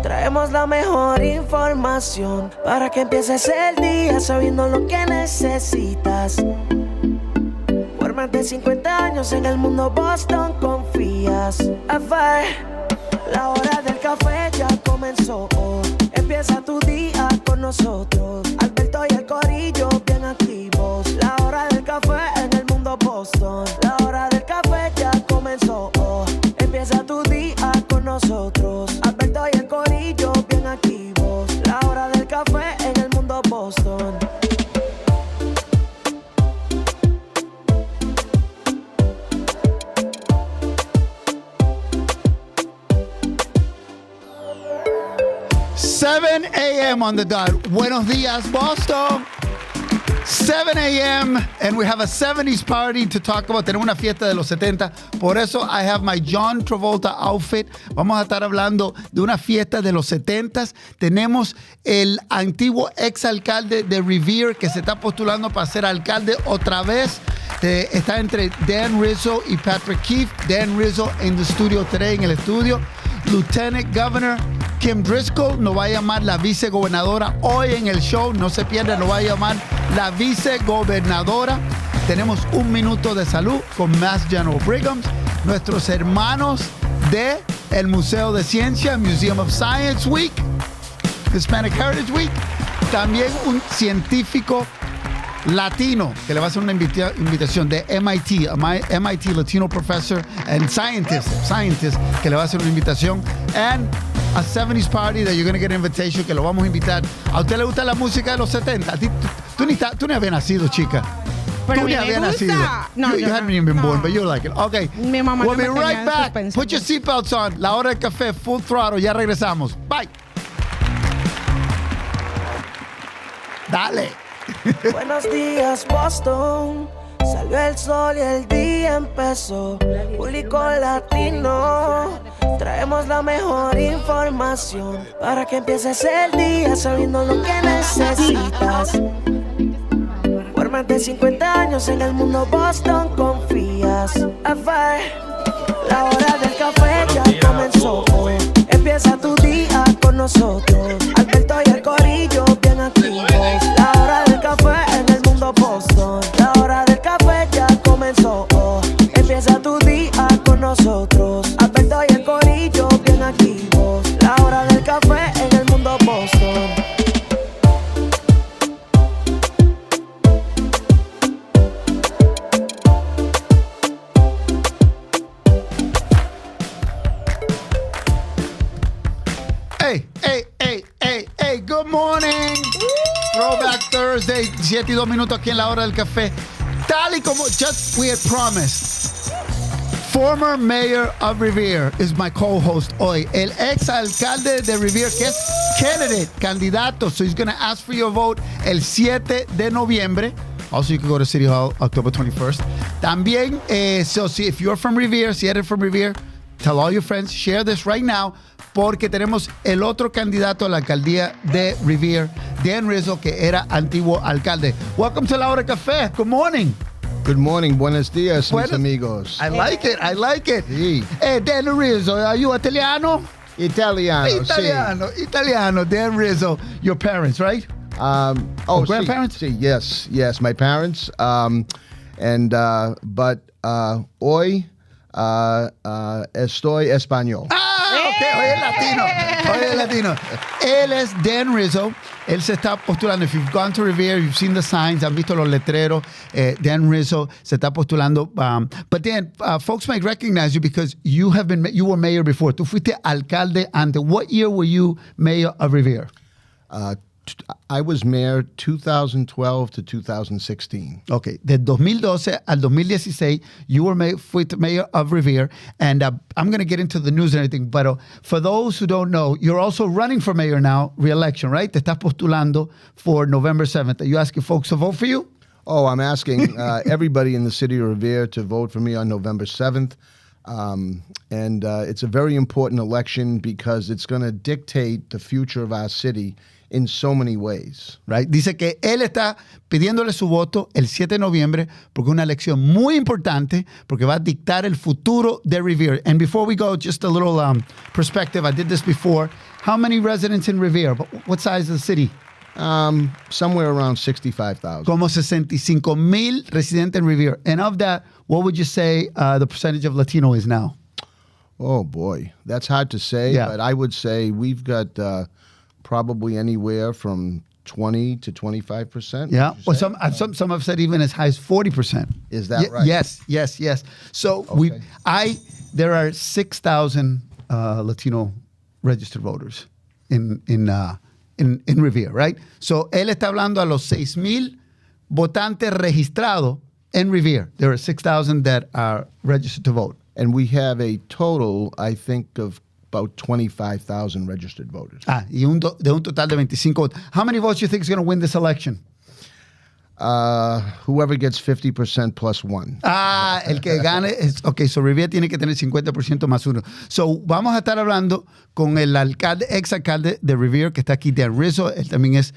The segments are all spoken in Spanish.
Traemos la mejor información para que empieces el día sabiendo lo que necesitas. Por más de 50 años en el mundo Boston confías. A ver, la hora del café ya comenzó. Empieza tu día con nosotros. Alberto y el corillo bien activos. La hora del café en el mundo Boston. La hora del café ya comenzó. Empieza tu día con nosotros. Alberto y el corillo bien activos. La hora del café en el mundo Boston. Seven a.m. on the dot. Buenos dias, Boston. 7 a.m. and we have a 70s party to talk about. Tenemos una fiesta de los 70. Por eso I have my John Travolta outfit. Vamos a estar hablando de una fiesta de los 70s. Tenemos el antiguo exalcalde de Revere que se está postulando para ser alcalde otra vez. Está entre Dan Rizzo y Patrick Keefe. Dan Rizzo in the studio today, en el estudio. Lieutenant Governor Kim Driscoll nos va a llamar la vicegobernadora hoy en el show. No se pierda, nos va a llamar la vicegobernadora. Tenemos un minuto de salud con Mass General Brigham. Nuestros hermanos de el Museo de Ciencias, Museum of Science Week, Hispanic Heritage Week. También un científico latino que le va a hacer una invitación de MIT, MIT Latino professor and scientist que le va a hacer una invitación, and a 70s party that you're going to get an invitation, que lo vamos a invitar. ¿A usted le gusta la música de los 70? Tú ni habías nacido, chica. Pero tú ni me habías gusta. nacido. No, you hadn't even been born, but you like it. Okay. Mi mamá We'll no be me right tenía en back. suspenso. Put your seatbelts on. La hora del café, full throttle. Ya regresamos. Bye. Dale. Buenos días, Boston. Salió el sol y el día empezó. Público latino. Traemos la mejor información para que empieces el día sabiendo lo que necesitas. Por más de 50 años en el mundo Boston confías. A ver, la hora del café ya comenzó. Empieza tu día con nosotros. Alberto y el corillo bien activos. La hora del café en el mundo Boston. La hora del café ya comenzó. Empieza tu día con nosotros. Alberto y el corillo bien activos. La hora del café en el mundo Boston. Hey, good morning. Throwback Thursday, 7:02 aquí en la hora del café. Tal y como just we had promised. Former Mayor of Revere is my co-host hoy. El ex-alcalde de Revere, que es candidato. So he's going to ask for your vote el 7 de noviembre. Also, you can go to City Hall October 21st. También, so see, if you're from Revere, si eres from Revere, tell all your friends, share this right now, porque tenemos el otro candidato a la alcaldía de Revere, Dan Rizzo, que era antiguo alcalde. Welcome to La Hora del Café. Good morning. Good morning. Buenos dias, mis amigos. I like it. Sí. Dan Rizzo, are you Italiano? Italiano. Italiano. Dan Rizzo, your parents, right? Grandparents? Sí, yes, my parents. Hoy estoy español. Okay, hoy es latino. Él es Dan Rizzo. Él se está postulando. If you've gone to Revere, you've seen the signs, han visto los letreros. Dan Rizzo se está postulando. But Dan, folks might recognize you because you were mayor before. Tú fuiste alcalde antes. What year were you mayor of Revere? I was mayor 2012 to 2016. Okay, de 2012 al 2016, you were fuiste mayor of Revere, and I'm going to get into the news and everything, but for those who don't know, you're also running for mayor now, re-election, right? Te estás postulando for November 7th. Are you asking folks to vote for you? Oh, I'm asking everybody in the city of Revere to vote for me on November 7th. It's a very important election because it's going to dictate the future of our city in so many ways. Right? Dice que él está pidiéndole su voto el 7 de noviembre porque es una elección muy importante porque va a dictar el futuro de Revere. And before we go, just a little perspective. I did this before. How many residents in Revere? What size is the city? Somewhere around 65,000. Como 65,000 residentes en Revere. And of that, what would you say the percentage of Latino is now? Oh, boy. That's hard to say, Yeah. but I would say we've got probably anywhere from 20 to 25%. Yeah. would you Well, say? some have said even as high as 40%. Is that right? Yes. So Okay. there are 6,000 Latino registered voters in Revere, right? So él está hablando a los 6,000 votantes registrados en Revere. There are 6,000 that are registered to vote. And we have a total, I think, of about 25,000 registered voters. Y de un total de 25 votos. How many votes do you think is going to win this election? Whoever gets 50% plus one. El que gane es... Ok, so Revere tiene que tener 50% más uno. So vamos a estar hablando con el ex-alcalde de Revere, que está aquí, Dan Rizzo. Él también se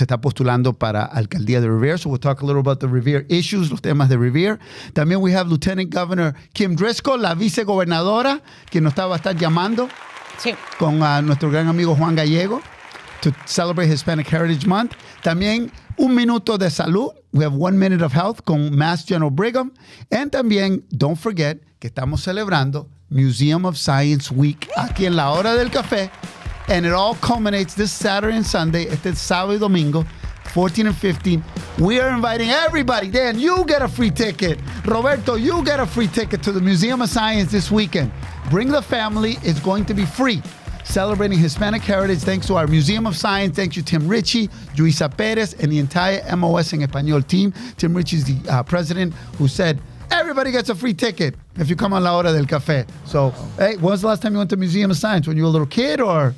está postulando para Alcaldía de Revere. So we'll talk a little about the Revere issues, los temas de Revere. También we have Lieutenant Governor Kim Driscoll, la vicegobernadora, que nos va a estar llamando con nuestro gran amigo Juan Gallego to celebrate Hispanic Heritage Month. También un minuto de salud. We have 1 minute of health con Mass General Brigham. And también, don't forget, que estamos celebrando Museum of Science Week aquí en la Hora del Café. And it all culminates this Saturday and Sunday, este sábado y domingo, 14 and 15. We are inviting everybody. Dan, you get a free ticket. Roberto, you get a free ticket to the Museum of Science this weekend. Bring the family. It's going to be free. Celebrating Hispanic heritage thanks to our Museum of Science. Thanks to Tim Ritchie, Luisa Perez, and the entire MOS en Español team. Tim Ritchie is the president who said, everybody gets a free ticket if you come on La Hora del Café. So, hey, when was the last time you went to Museum of Science? When you were a little kid or?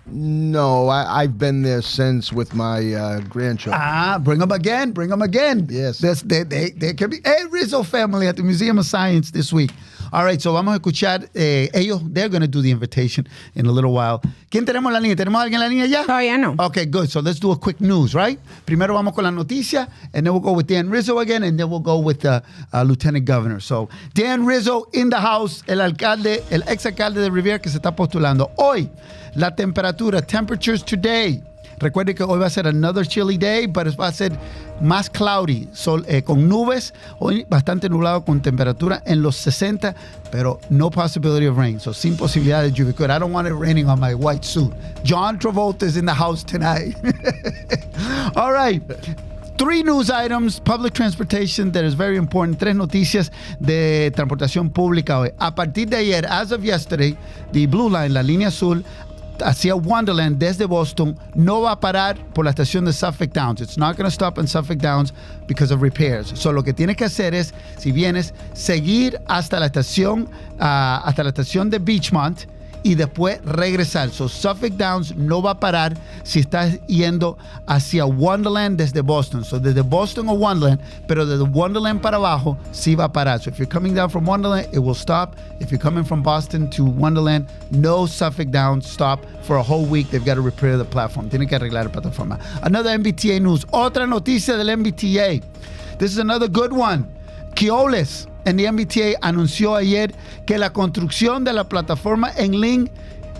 No, I've been there since with my grandchildren. Bring them again. Bring them again. Yes. There can be a Rizzo family at the Museum of Science this week. All right, so vamos a escuchar ellos. They're going to do the invitation in a little while. ¿Quién tenemos en la línea? ¿Tenemos a alguien en la línea ya? Todavía no. Okay, good. So let's do a quick news, right? Primero vamos con la noticia, and then we'll go with Dan Rizzo again, and then we'll go with the Lieutenant Governor. So Dan Rizzo in the house, el ex-alcalde de Revere que se está postulando. Hoy, la temperatura, temperatures today. Recuerde que hoy va a ser another chilly day, pero va a ser más cloudy, con nubes, hoy bastante nublado con temperatura en los 60, pero no possibility of rain, so sin posibilidad de lluvia. I don't want it raining on my white suit. John Travolta is in the house tonight. All right. 3 news items, public transportation, that is very important. 3 noticias de transportación pública hoy. A partir de ayer, as of yesterday, the Blue Line, la línea azul, hacia Wonderland desde Boston no va a parar por la estación de Suffolk Downs. It's not going to stop in Suffolk Downs because of repairs. So lo que tienes que hacer es, si vienes, seguir hasta la estación de Beachmont y después regresar. So Suffolk Downs no va a parar si estás yendo hacia Wonderland desde Boston. So desde Boston o Wonderland, pero desde Wonderland para abajo sí va a parar. So if you're coming down from Wonderland, it will stop. If you're coming from Boston to Wonderland, no Suffolk Downs stop for a whole week. They've got to repair the platform. Tienen que arreglar la plataforma. Another MBTA news. Otra noticia del MBTA. This is another good one. Keolis en the MBTA anunció ayer que la construcción de la plataforma en Lynn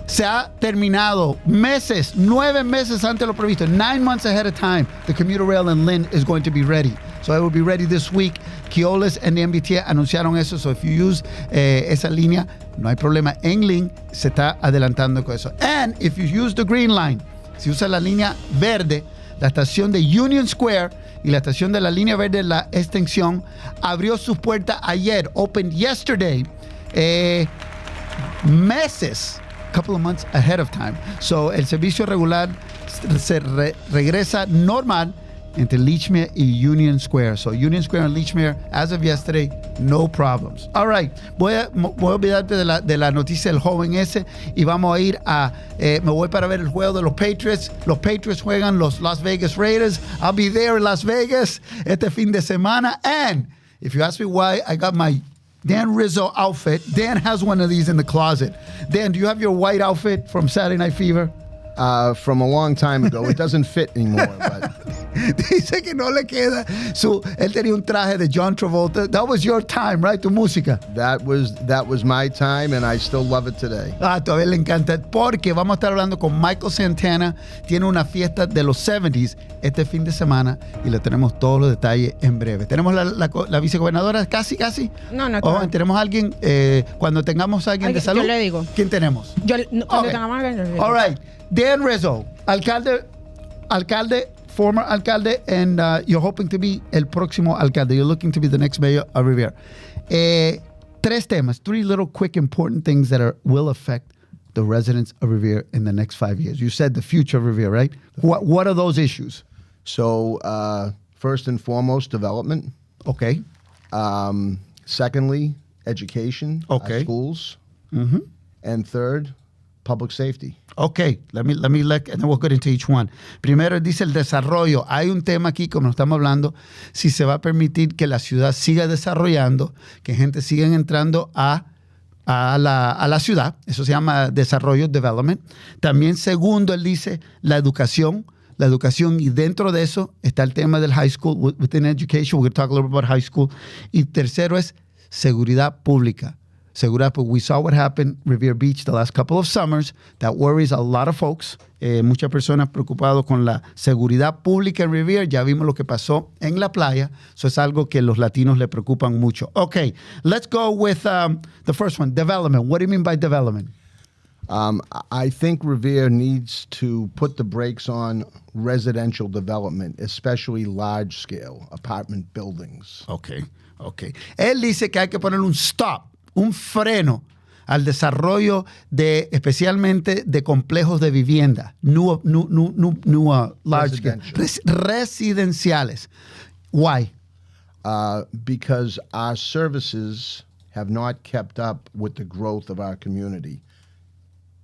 se ha terminado 9 meses antes de lo previsto. 9 months ahead of time, the commuter rail in Lynn is going to be ready. So it will be ready this week. Keolis and the MBTA anunciaron eso. So if you use esa línea, no hay problema. En Lynn se está adelantando con eso. And if you use the Green Line, si usa la línea verde, la estación de Union Square y la estación de la línea verde, la extensión, abrió sus puertas ayer, opened yesterday, meses, couple of months ahead of time. So el servicio regular se regresa normal entre Lechmere y Union Square. So Union Square and Lechmere, as of yesterday, no problems. All right, voy a olvidarte de la noticia del joven ese y vamos a ir me voy para ver el juego de los Patriots. Los Patriots juegan los Las Vegas Raiders. I'll be there in Las Vegas este fin de semana. And if you ask me why I got my Dan Rizzo outfit, Dan has one of these in the closet. Dan, do you have your white outfit from Saturday Night Fever? From a long time ago. It doesn't fit anymore, but... Dice que no le queda él tenía un traje de John Travolta. That was your time, right? Tu música. That was my time, and I still love it today. Todavía le encanta, porque vamos a estar hablando con Michael Santana. Tiene una fiesta de los 70s este fin de semana y le tenemos todos los detalles en breve. Tenemos la vicegobernadora casi. No. Tenemos a alguien, cuando tengamos a alguien de salud. Yo le digo. ¿Quién tenemos? Cuando tengamos a alguien, yo le digo. All right. Dan Rizzo, alcalde, former alcalde, and you're hoping to be el próximo alcalde. You're looking to be the next mayor of Revere. Tres temas, three little quick important things that will affect the residents of Revere in the next 5 years. You said the future of Revere, right? What are those issues? So, first and foremost, development. Okay. Secondly, education. Okay. Schools. Mm-hmm. And third, public safety. Okay, let me look, and then we'll get into each one. Primero dice el desarrollo. Hay un tema aquí, como estamos hablando, si se va a permitir que la ciudad siga desarrollando, que gente siga entrando a la ciudad. Eso se llama desarrollo, development. También segundo, él dice la educación, y dentro de eso está el tema del high school, within education. We're going to talk a little bit about high school. Y tercero es seguridad pública. We saw what happened Revere Beach the last couple of summers. That worries a lot of folks. Muchas personas preocupadas con la seguridad pública en Revere. Ya vimos lo que pasó en la playa. Eso es algo que los latinos le preocupan mucho. Okay, let's go with the first one, development. What do you mean by development? I think Revere needs to put the brakes on residential development, especially large-scale apartment buildings. Okay. Él dice que hay que poner un stop, un freno al desarrollo especialmente de complejos de vivienda, large scale, residenciales. Why? Because our services have not kept up with the growth of our community.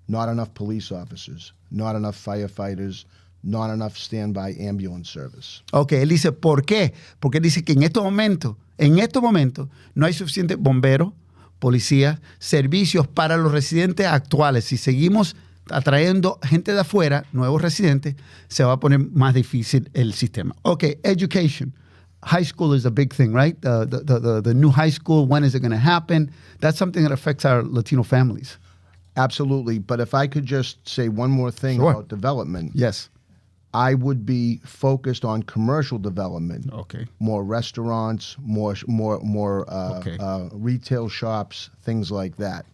Not enough police officers, not enough firefighters, not enough standby ambulance service. Okay, él dice, ¿por qué? Porque dice que en estos momentos no hay suficientes bomberos, policías, servicios para los residentes actuales. Si seguimos atrayendo gente de afuera, nuevos residentes, se va a poner más difícil el sistema. Okay, education. High school is a big thing, right? The new high school, when is it going to happen? That's something that affects our Latino families. Absolutely. But if I could just say one more thing about development. Yes. I would be focused on commercial development. Okay. More restaurants, more retail shops, things like that.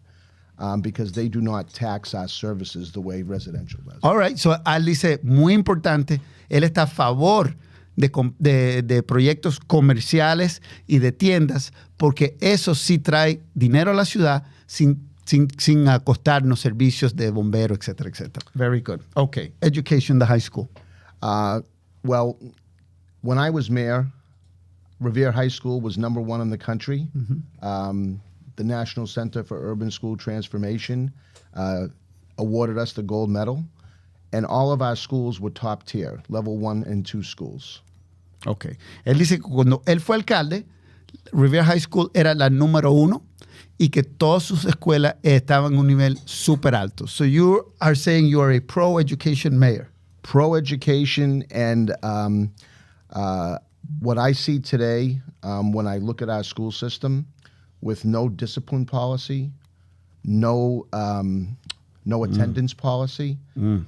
Because they do not tax our services the way residential does. All right. So, él dice, muy importante, él está a favor de proyectos comerciales y de tiendas, porque eso sí trae dinero a la ciudad sin costarnos servicios de bomberos, etcétera, etcétera. Very good. Okay. Education, the high school. Well, when I was mayor, Revere High School was #1 in the country. Mm-hmm. The National Center for Urban School Transformation awarded us the gold medal, and all of our schools were top tier, level 1 and 2 schools. Okay. Él dice que cuando él fue alcalde, Revere High School era la número 1 y que todas sus escuelas estaban en un nivel súper alto. So you are saying you are a pro-education mayor. Pro-education, and what I see today when I look at our school system, with no discipline policy, no attendance policy,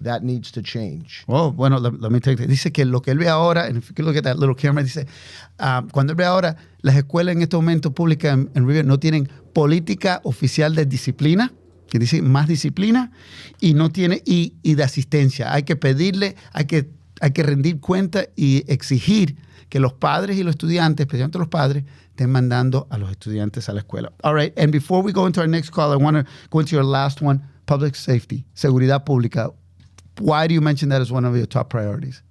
that needs to change. Oh, bueno, let me take that. Dice que lo que él ve ahora, and if you look at that little camera, dice, cuando él ve ahora, las escuelas en este momento públicas en Revere no tienen política oficial de disciplina, que dice más disciplina, y no tiene y de asistencia. Hay que pedirle, hay que rendir cuenta y exigir que los padres y los estudiantes, especialmente los padres, estén mandando a los estudiantes a la escuela. All right, and before we go into our next call, I want to go into your last one, public safety, seguridad pública. Why do you mention that as one of your top priorities?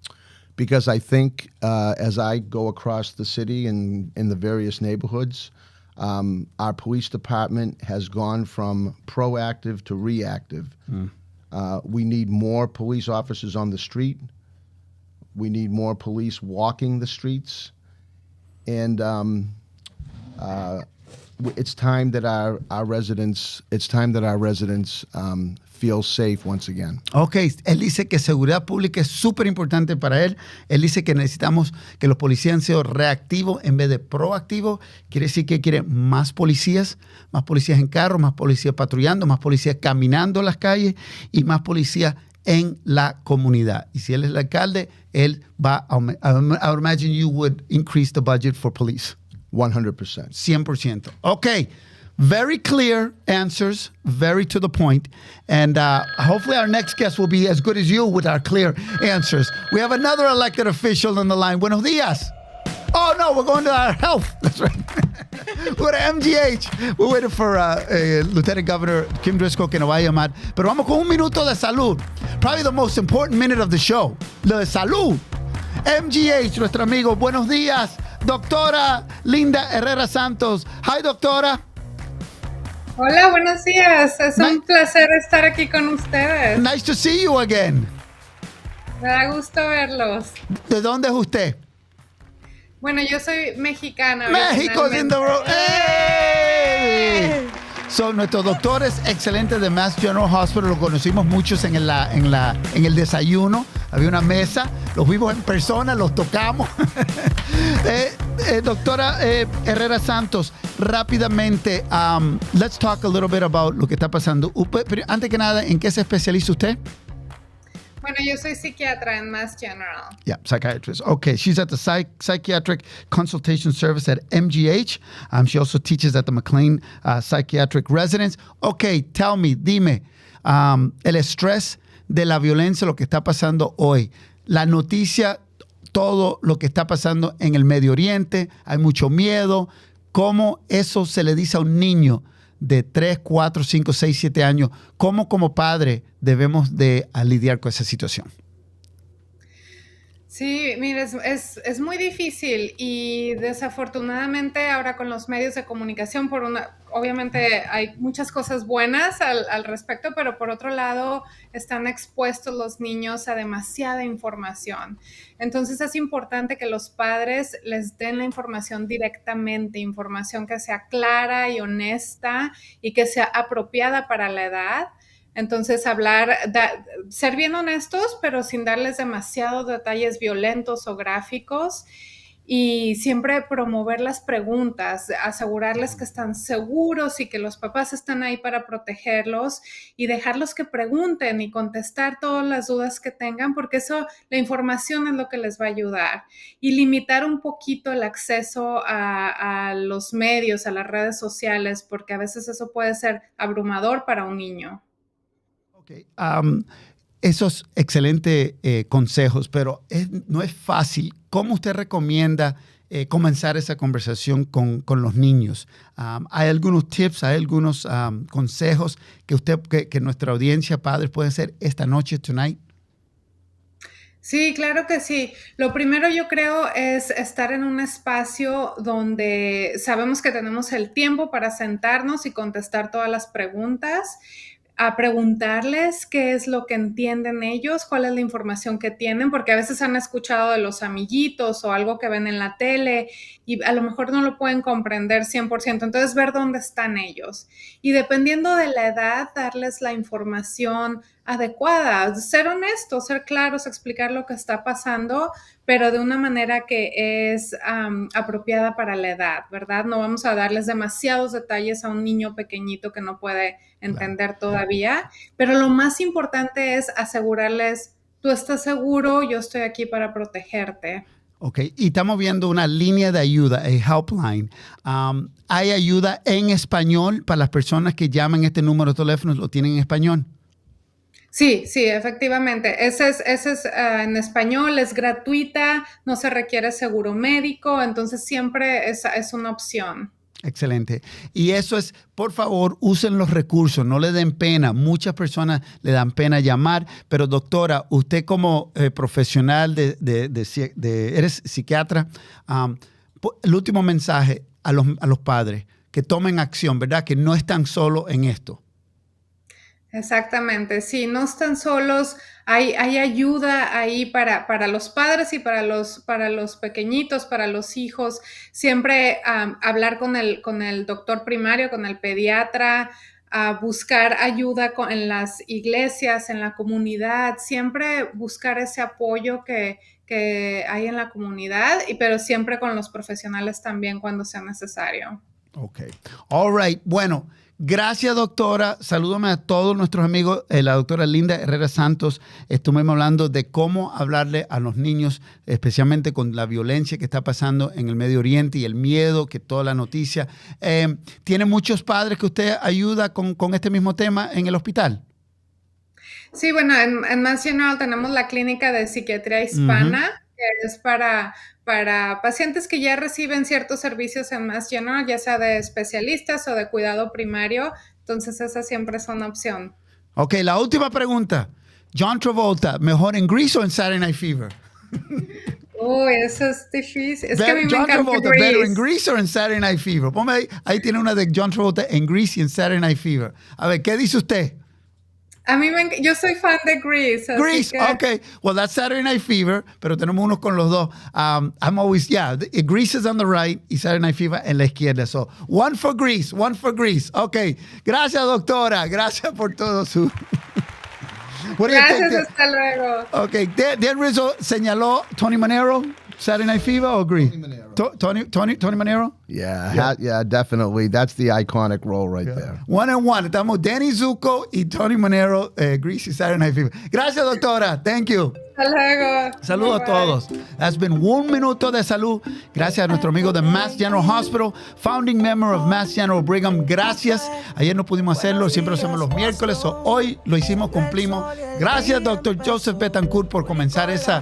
Because I think as I go across the city and in the various neighborhoods, our police department has gone from proactive to reactive. We need more police officers on the street. We need more police walking the streets. And it's time that our residents feel safe once again. Ok, él dice que seguridad pública es súper importante para él. Él dice que necesitamos que los policías sean reactivos en vez de proactivos. Quiere decir que quiere más policías en carro, más policías patrullando, más policías caminando en las calles y más policías en la comunidad. Y si él es el alcalde, él va a I would imagine you would increase the budget for police. 100%. 100%. Okay. Very clear answers, very to the point. And hopefully our next guest will be as good as you with our clear answers. We have another elected official on the line. Buenos días. Oh, no, we're going to our health. That's right. We're at MGH. We're waiting for Lieutenant Governor Kim Driscoll que nos va a llamar. Pero vamos con un minuto de salud. Probably the most important minute of the show. Lo de salud. MGH, nuestro amigo. Buenos días. Doctora Linda Herrera Santos. Hi, doctora. Hola, buenos días. Es un placer estar aquí con ustedes. Nice to see you again. Me da gusto verlos. ¿De dónde es usted? Bueno, yo soy mexicana. México's in the room. ¡Hey! Son nuestros doctores excelentes de Mass General Hospital. Los conocimos muchos en el desayuno. Había una mesa. Los vimos en persona, los tocamos. Doctora Herrera Santos, rápidamente, let's talk a little bit about lo que está pasando. Pero antes que nada, ¿en qué se especializa usted? Bueno, yo soy psiquiatra en Mass General. Yeah, psychiatrist. Okay, she's at the Psychiatric Consultation Service at MGH. She also teaches at the McLean Psychiatric Residence. Okay, tell me, dime, el estrés de la violencia, lo que está pasando hoy, la noticia, todo lo que está pasando en el Medio Oriente, hay mucho miedo. ¿Cómo eso se le dice a un niño de 3, 4, 5, 6, 7 años? ¿Cómo como padre debemos de lidiar con esa situación? Sí, mire, es muy difícil y desafortunadamente ahora con los medios de comunicación, obviamente hay muchas cosas buenas al respecto, pero por otro lado están expuestos los niños a demasiada información. Entonces es importante que los padres les den la información directamente, información que sea clara y honesta y que sea apropiada para la edad. Entonces, ser bien honestos, pero sin darles demasiados detalles violentos o gráficos y siempre promover las preguntas, asegurarles que están seguros y que los papás están ahí para protegerlos y dejarlos que pregunten y contestar todas las dudas que tengan, porque la información es lo que les va a ayudar. Y limitar un poquito el acceso a los medios, a las redes sociales, porque a veces eso puede ser abrumador para un niño. Okay. Esos excelentes consejos, pero no es fácil. ¿Cómo usted recomienda comenzar esa conversación con los niños? ¿Hay algunos tips, hay algunos consejos que nuestra audiencia, padres, pueden hacer esta noche, tonight? Sí, claro que sí. Lo primero yo creo es estar en un espacio donde sabemos que tenemos el tiempo para sentarnos y contestar todas las preguntas, a preguntarles qué es lo que entienden ellos, cuál es la información que tienen, porque a veces han escuchado de los amiguitos o algo que ven en la tele y a lo mejor no lo pueden comprender 100%. Entonces, ver dónde están ellos. Y dependiendo de la edad, darles la información adecuada, ser honestos, ser claros, explicar lo que está pasando, pero de una manera que es apropiada para la edad, ¿verdad? No vamos a darles demasiados detalles a un niño pequeñito que no puede entender todavía, pero lo más importante es asegurarles, tú estás seguro, yo estoy aquí para protegerte. Ok, y estamos viendo una línea de ayuda, a helpline. ¿Hay ayuda en español para las personas que llaman este número de teléfono? ¿Lo tienen en español? Sí, efectivamente. Ese es en español, es gratuita, no se requiere seguro médico, entonces siempre es una opción. Excelente. Y eso es, por favor, usen los recursos, no le den pena. Muchas personas le dan pena llamar, pero doctora, usted como profesional eres psiquiatra, el último mensaje a los padres, que tomen acción, ¿verdad? Que no están solos en esto. Exactamente, sí, no están solos, hay ayuda ahí para los padres y para los pequeñitos, para los hijos, siempre hablar con el doctor primario, con el pediatra, a buscar ayuda en las iglesias, en la comunidad, siempre buscar ese apoyo que hay en la comunidad, pero siempre con los profesionales también cuando sea necesario. Ok. All right. Bueno, gracias, doctora. Salúdame a todos nuestros amigos. La doctora Linda Herrera Santos, estuvimos hablando de cómo hablarle a los niños, especialmente con la violencia que está pasando en el Medio Oriente y el miedo, que toda la noticia. ¿Tiene muchos padres que usted ayuda con este mismo tema en el hospital? Sí, bueno, en Mass General tenemos la clínica de psiquiatría hispana, que es para pacientes que ya reciben ciertos servicios en Mass General, ya sea de especialistas o de cuidado primario. Entonces, esa siempre es una opción. Ok, la última pregunta. John Travolta, ¿mejor en Grease o en Saturday Night Fever? Eso es difícil. Es que a mí me John encanta Travolta, Grease. ¿better en Grease o en Saturday Night Fever? Ponme ahí tiene una de John Travolta en Grease y en Saturday Night Fever. A ver, ¿qué dice usted? A mí yo soy fan de Grease. Grease, okay. Well, that's Saturday Night Fever, pero tenemos unos con los dos. I'm always, Grease is on the right y Saturday Night Fever en la izquierda. So, one for Grease. Okay. Gracias, doctora. Gracias por todo su... Gracias, hasta luego. Okay. Dan Rizzo señaló Tony Manero, Saturday Night Fever o Grease? Tony Manero? Yeah, definitely. That's the iconic role right there. 1 and 1. Estamos Danny Zuko y Tony Manero, Grease y Saturday Night Fever. Gracias, doctora. Thank you. Hasta luego. Saludos a todos. That's been 1 minuto de salud. Gracias a nuestro amigo de Mass General Hospital, founding member of Mass General Brigham. Gracias. Ayer no pudimos hacerlo, siempre lo hacemos los miércoles. Hoy lo hicimos, cumplimos. Gracias, Dr. Joseph Betancourt, por comenzar esa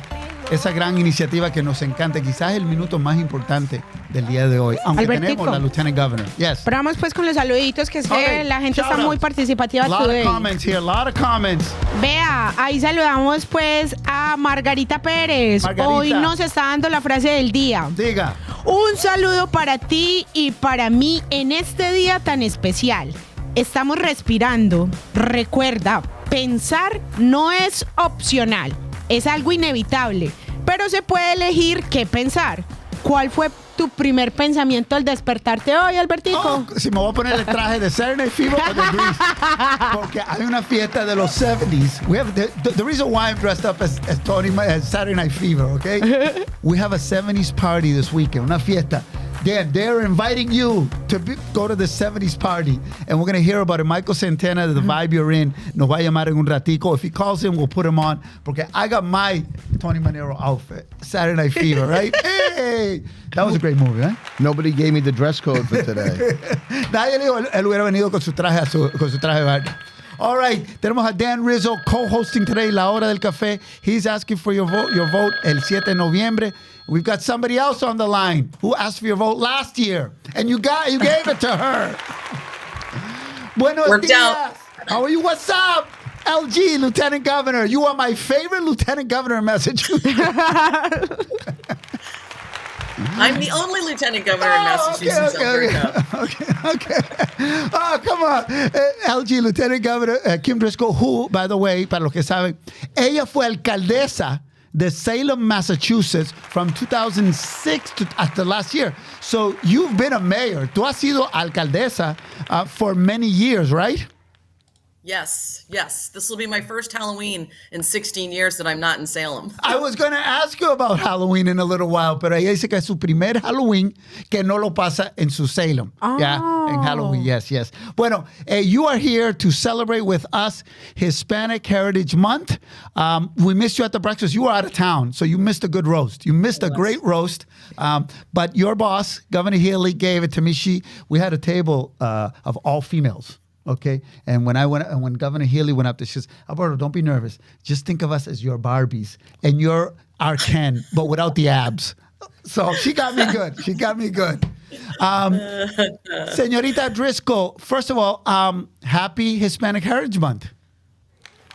gran iniciativa que nos encanta. Quizás el minuto más importante del día de hoy. Aunque Albertico, tenemos la Lieutenant Governor. Yes. Pero vamos pues con los saluditos, que es que la gente está muy participativa today. A lot of comments. Vea, ahí saludamos pues a Margarita Pérez. Margarita. Hoy nos está dando la frase del día. Diga. Un saludo para ti y para mí en este día tan especial. Estamos respirando. Recuerda, pensar no es opcional. Es algo inevitable, pero se puede elegir qué pensar. ¿Cuál fue tu primer pensamiento al despertarte hoy, Albertico? Si me voy a poner el traje de Saturday Night Fever o de Grease. Porque hay una fiesta de los 70s. We have the reason why I'm dressed up as Saturday Night Fever, okay? We have a 70s party this weekend, una fiesta. They're inviting you to go to the 70s party. And we're going to hear about it. Michael Santana, the vibe you're in, nos va a llamar en un ratico. If he calls in, we'll put him on. Porque I got my Tony Manero outfit. Saturday Night Fever, right? Hey! That was a great movie, right? Nobody gave me the dress code for today. Nadie le dijo, él hubiera venido con su traje de baño. All right, tenemos a Dan Rizzo co-hosting today La Hora del Café. He's asking for your vote el 7 de noviembre. We've got somebody else on the line who asked for your vote last year, and you gave it to her. Buenos Worked dias. out. How are you? What's up? LG, Lieutenant Governor. You are my favorite Lieutenant Governor in Massachusetts. I'm the only lieutenant governor in Massachusetts. Okay. Oh, come on. LG, Lieutenant Governor Kim Driscoll, who, by the way, para los que saben, ella fue alcaldesa de Salem, Massachusetts, from 2006 to hasta last year. So you've been a mayor. Tú has sido alcaldesa for many years, right? Yes. This will be my first Halloween in 16 years that I'm not in Salem. I was going to ask you about Halloween in a little while, pero ella dice que es su primer Halloween que no lo pasa en su Salem. Oh. Yeah, in Halloween, yes. Bueno, you are here to celebrate with us Hispanic Heritage Month. We missed you at the breakfast. You were out of town, so you missed a good roast. You missed a great roast, but your boss, Governor Healy, gave it to me. We had a table of all females. Okay, and when Governor Healy went up there, she says, Alberto, don't be nervous. Just think of us as your Barbies, and you're our Ken, but without the abs. So she got me good. Señorita Driscoll, first of all, happy Hispanic Heritage Month.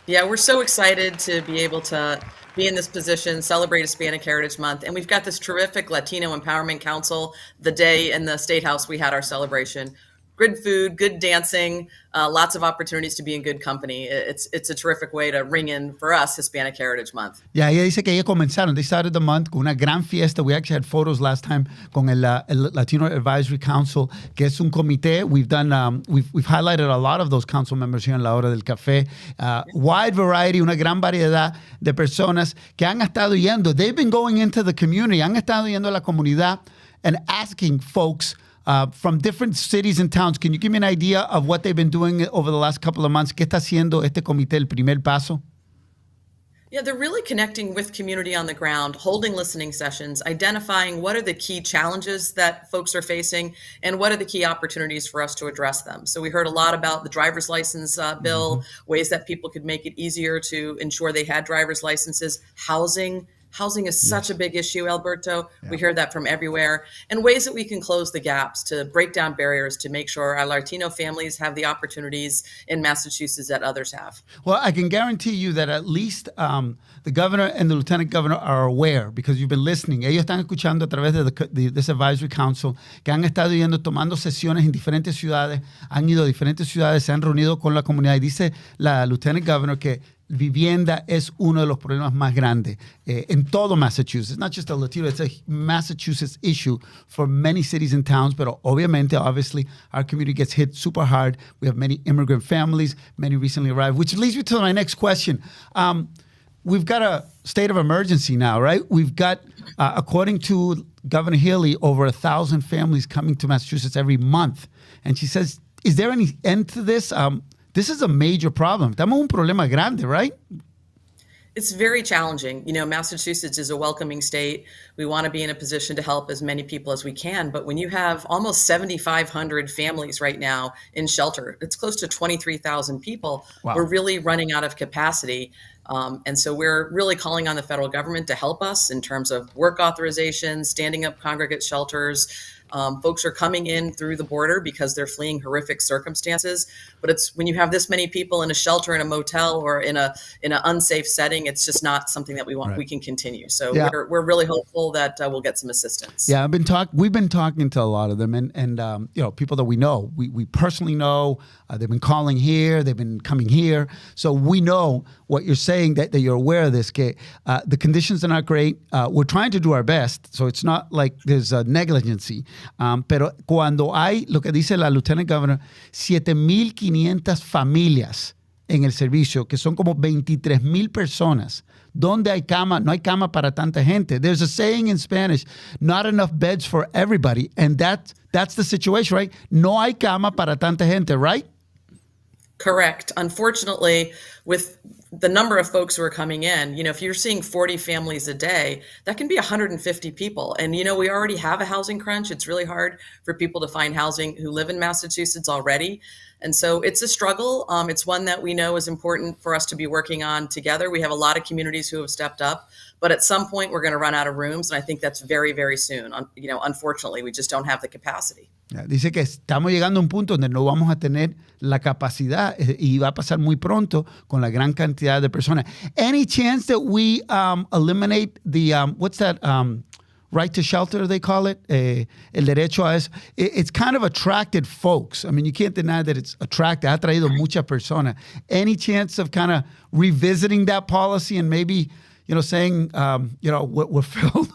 Yeah, we're so excited to be able to be in this position, celebrate Hispanic Heritage Month. And we've got this terrific Latino Empowerment Council. The day in the State House we had our celebration. good food, good dancing, lots of opportunities to be in good company. It's a terrific way to ring in, for us, Hispanic Heritage Month. Ya, ella dice que ellos comenzaron, they started the month con una gran fiesta. We actually had photos last time con el Latino Advisory Council, que es un comité. We've done, we've highlighted a lot of those council members here en la Hora del Café. Wide variety, una gran variedad de personas que han estado yendo. They've been going into the community, han estado yendo a la comunidad and asking folks from different cities and towns. Can you give me an idea of what they've been doing over the last couple of months? ¿Qué está haciendo este comité, el primer paso? Yeah, they're really connecting with community on the ground, holding listening sessions, identifying what are the key challenges that folks are facing and what are the key opportunities for us to address them. So we heard a lot about the driver's license bill, ways that people could make it easier to ensure they had driver's licenses, housing. Housing is such a big issue, Alberto. Yeah. We hear that from everywhere. And ways that we can close the gaps to break down barriers to make sure our Latino families have the opportunities in Massachusetts that others have. Well, I can guarantee you that at least the governor and the lieutenant governor are aware because you've been listening. Ellos están escuchando a través de this advisory council que han estado yendo, tomando sesiones en diferentes ciudades, han ido a diferentes ciudades, se han reunido con la comunidad y dice la lieutenant governor que vivienda es uno de los problemas más grandes en todo Massachusetts. Not just a Latino, it's a Massachusetts issue for many cities and towns, but obviously, our community gets hit super hard. We have many immigrant families, many recently arrived, which leads me to my next question. We've got a state of emergency now, right? We've got, according to Governor Healy, over 1,000 families coming to Massachusetts every month. And she says, is there any end to this? This is a major problem. Estamos un problema grande, right? It's very challenging. You know, Massachusetts is a welcoming state. We want to be in a position to help as many people as we can. But when you have almost 7,500 families right now in shelter, it's close to 23,000 people. Wow. We're really running out of capacity. And so we're really calling on the federal government to help us in terms of work authorization, standing up congregate shelters. Folks are coming in through the border because they're fleeing horrific circumstances. But it's when you have this many people in a shelter, in a motel, or in an unsafe setting, it's just not something that we want. Right. We can continue. So we're really hopeful that we'll get some assistance. Yeah, we've been talking to a lot of them, and you know, people that we know, we personally know. They've been calling here, they've been coming here, so we know what you're saying, that you're aware of this. Que the conditions are not great. We're trying to do our best, so it's not like there's a negligency. Pero cuando hay, lo que dice la Lieutenant Governor, 7,500 familias en el servicio, que son como 23,000 personas. ¿Dónde hay cama? No hay cama para tanta gente. There's a saying in Spanish, not enough beds for everybody. And that's the situation, right? No hay cama para tanta gente, right? Correct. Unfortunately, with the number of folks who are coming in, you know, if you're seeing 40 families a day, that can be 150 people. And, you know, we already have a housing crunch. It's really hard for people to find housing who live in Massachusetts already. And so it's a struggle. It's one that we know is important for us to be working on together. We have a lot of communities who have stepped up, but at some point we're going to run out of rooms. And I think that's very, very soon. You know, unfortunately, we just don't have the capacity. Dice que estamos llegando a un punto donde no vamos a tener la capacidad y va a pasar muy pronto con la gran cantidad de personas. Any chance that we eliminate the, what's that, right to shelter, they call it? El derecho a eso. It's kind of attracted folks. I mean, you can't deny that it's attracted. Ha traído muchas personas. Any chance of kind of revisiting that policy and maybe, you know, saying, you know, we're filled?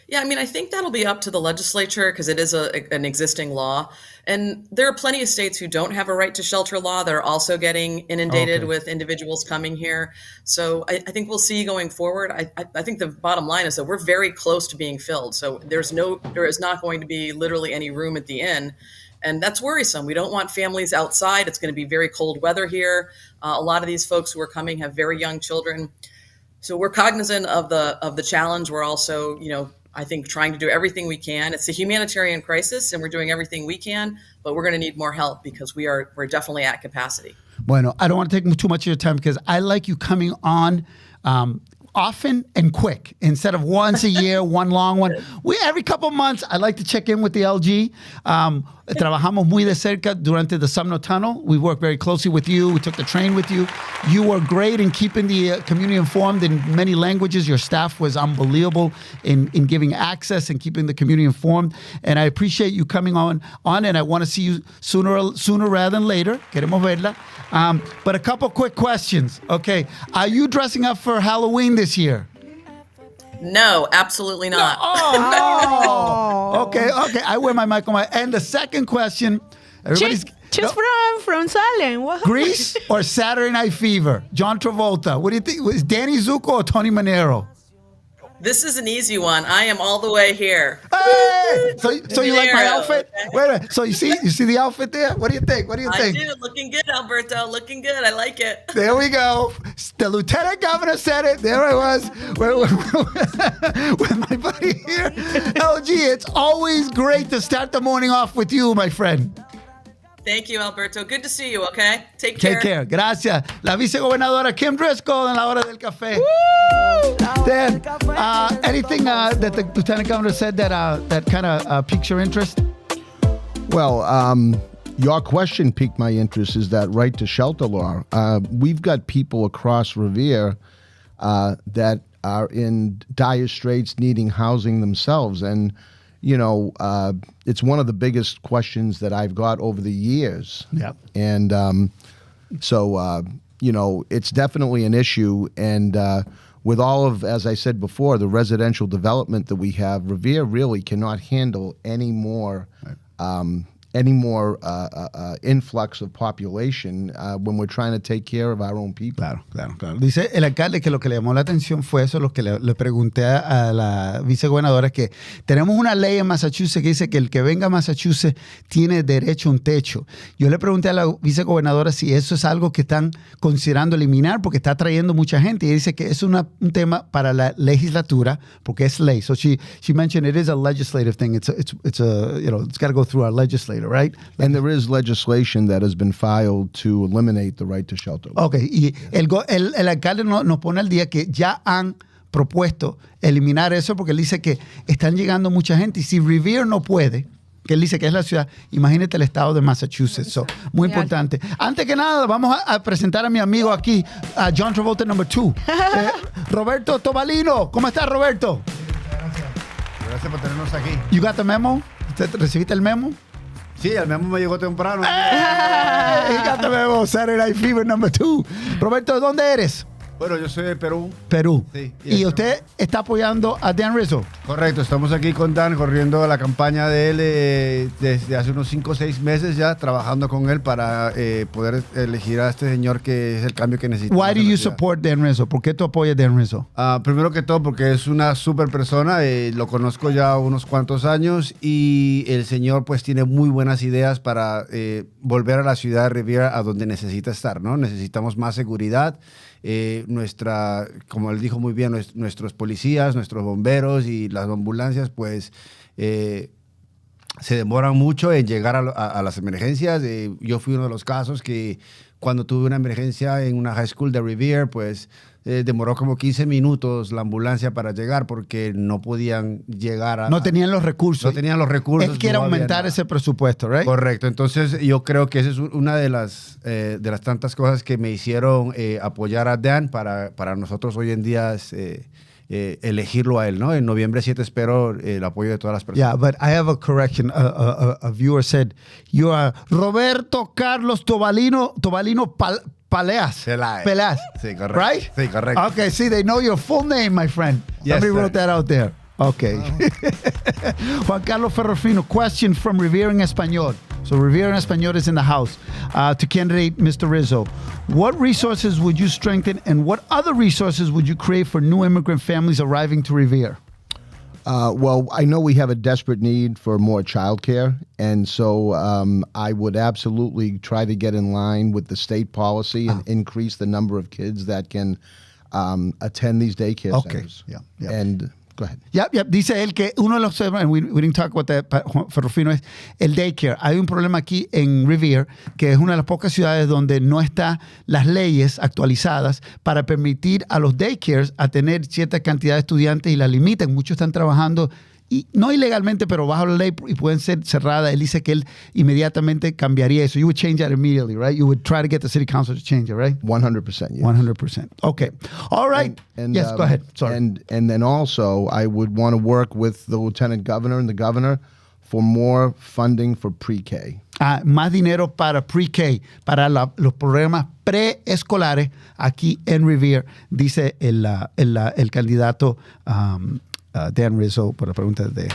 Yeah, I mean, I think that'll be up to the legislature because it is an existing law. And there are plenty of states who don't have a right to shelter law that are also getting inundated with individuals coming here. So I think we'll see going forward. I think the bottom line is that we're very close to being filled. So there is not going to be literally any room at the inn. And that's worrisome. We don't want families outside. It's going to be very cold weather here. A lot of these folks who are coming have very young children. So we're cognizant of the challenge. We're also, you know, I think trying to do everything we can. It's a humanitarian crisis and we're doing everything we can, but we're going to need more help because we're definitely at capacity. Bueno, I don't want to take too much of your time because I like you coming on often and quick instead of once a year, one long one. Every couple of months, I like to check in with the LG. trabajamos muy de cerca durante the Sumner Tunnel. We worked very closely with you. We took the train with you. You were great in keeping the community informed in many languages. Your staff was unbelievable in giving access and keeping the community informed. And I appreciate you coming on and I want to see you sooner rather than later. Queremos verla. But a couple quick questions. Okay. Are you dressing up for Halloween this year? No, absolutely not. Oh, okay. I wear my mic on my. And the second question, everybody's Just from Salem. What? Grease or Saturday Night Fever? John Travolta. What do you think? Was Danny Zuko or Tony Manero? This is an easy one. I am all the way here. Hey! So you like my Manero, outfit? okay. Wait a minute. So you see the outfit there? What do you think? I do. Looking good, Alberto. Looking good. I like it. There we go. The lieutenant governor said it. There I was with my buddy here. LG, it's always great to start the morning off with you, my friend. Thank you, Alberto. Good to see you, okay? Take care. Take care. Gracias. La vicegobernadora Kim Driscoll en la Hora del Café. Dan, anything that the lieutenant governor said that kind of piques your interest? Well, your question piqued my interest, is that right to shelter law. We've got people across Revere that are in dire straits needing housing themselves. And, you know, it's one of the biggest questions that I've got over the years. Yep. And you know, it's definitely an issue. And with all of, as I said before, the residential development that we have, Revere really cannot handle any more influx of population when we're trying to take care of our own people. Claro. Dice el alcalde que lo que le llamó la atención fue eso, lo que le pregunté a la vicegobernadora, que tenemos una ley en Massachusetts que dice que el que venga a Massachusetts tiene derecho a un techo. Yo le pregunté a la vicegobernadora si eso es algo que están considerando eliminar porque está trayendo mucha gente, y dice que es un tema para la legislatura porque es ley. So she mentioned it is a legislative thing. It's a you know, it's got to go through our legislature, right? And there is legislation that has been filed to eliminate the right to shelter. Okay, y el alcalde nos pone al día que ya han propuesto eliminar eso porque él dice que están llegando mucha gente y si Revere no puede, que él dice que es la ciudad, imagínate el estado de Massachusetts. So, muy importante. Antes que nada, vamos a presentar a mi amigo aquí, a John Travolta number 2. Roberto Tobalino. ¿Cómo estás, Roberto? Gracias por tenernos aquí. You got the memo? ¿Recibiste el memo? Sí, el memo me llegó temprano. He got the memo. Saturday Night Fever number 2. Roberto, ¿de dónde eres? Bueno, yo soy de Perú. Perú. Sí. Y usted está apoyando a Dan Rizzo. Correcto, estamos aquí con Dan corriendo la campaña de él desde hace unos 5 o 6 meses ya, trabajando con él para poder elegir a este señor que es el cambio que necesitamos. Why do you support Dan Rizzo? ¿Por qué tú apoyas a Dan Rizzo? Primero que todo porque es una super persona, lo conozco ya unos cuantos años y el señor pues tiene muy buenas ideas para volver a la ciudad de Revere a donde necesita estar, ¿no? Necesitamos más seguridad. Como él dijo muy bien, nuestros policías, nuestros bomberos y las ambulancias, pues se demoran mucho en llegar a las emergencias. Yo fui uno de los casos que cuando tuve una emergencia en una high school de Revere, pues demoró como 15 minutos la ambulancia para llegar porque no podían llegar no tenían los recursos. No tenían los recursos. Él quiere aumentar ese presupuesto, ¿right? Correcto. Entonces, yo creo que esa es una de las tantas cosas que me hicieron apoyar a Dan para nosotros hoy en día elegirlo a él, ¿no? En noviembre 7 espero el apoyo de todas las personas. Yeah, but I have a correction. A viewer said, you are Roberto Carlos Tobalino Peleas. Peleas. Sí, correcto. Right? Sí, correcto. Okay, see, they know your full name, my friend. Yes, Somebody sir. wrote that out there. Okay. Juan Carlos Ferrofino, question from Revere en Español. So Revere en Español is in the house. To candidate Mr. Rizzo, what resources would you strengthen and what other resources would you create for new immigrant families arriving to Revere? Well, I know we have a desperate need for more childcare, and so I would absolutely try to get in line with the state policy and increase the number of kids that can attend these daycare centers. Yeah. And go ahead. Yep. Dice él que uno de los, and we didn't talk about that, Ferrofino, es el daycare. Hay un problema aquí en Revere, que es una de las pocas ciudades donde no están las leyes actualizadas para permitir a los daycares a tener cierta cantidad de estudiantes y la limitan. Muchos están trabajando y no ilegalmente, pero bajo la ley y pueden ser cerradas. Él dice que él inmediatamente cambiaría eso. You would change that immediately, right? You would try to get the city council to change it, right? 100%. Yes. 100%. Okay. All right. Yes, go ahead. Sorry. And then also, I would want to work with the lieutenant governor and the governor for more funding for pre-K. Más dinero para pre-K, para los programas preescolares aquí en Revere, dice el candidato Dan Rizzo, por la pregunta de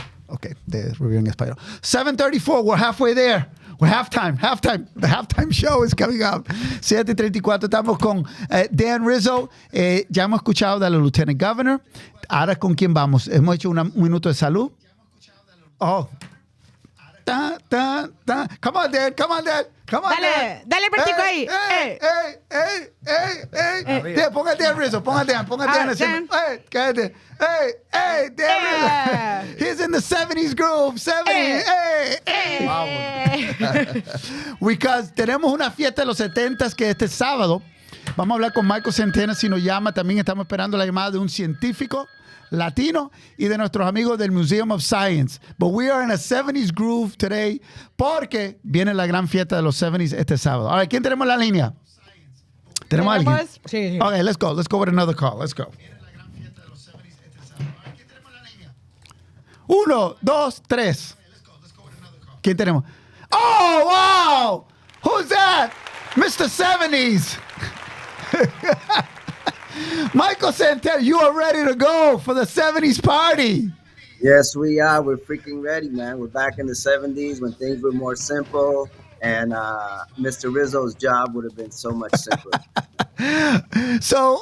Revere en español. 7:34, we're halfway there. We're halftime. The halftime show is coming up. 7:34, estamos con Dan Rizzo. Ya hemos escuchado de la Lieutenant Governor. Ahora, ¿con quién vamos? Hemos hecho un minuto de salud. Oh. Come on, Dad. Dale, Bertico ahí. Ponga Dan Rizzo. Ponga Dan así. Cállate. Dan Rizzo. He's in the 70s groove. 70s. Because tenemos una fiesta de los 70s que este sábado. Vamos a hablar con Michael Centena si nos llama. También estamos esperando la llamada de un científico latino y de nuestros amigos del Museum of Science. But we are in a 70s groove today porque viene la gran fiesta de los 70s este sábado. Ahora, ¿quién tenemos en la línea? ¿Tenemos a alguien? Sí. Okay, let's go. Let's go with another call. Let's go. 1, 2, 3. ¿Quién tenemos? Oh, wow! Who's that? Mr. 70s. Michael Centena, you are ready to go for the 70s party. Yes, we are. We're freaking ready, man. We're back in the 70s when things were more simple, and Mr. Rizzo's job would have been so much simpler. So,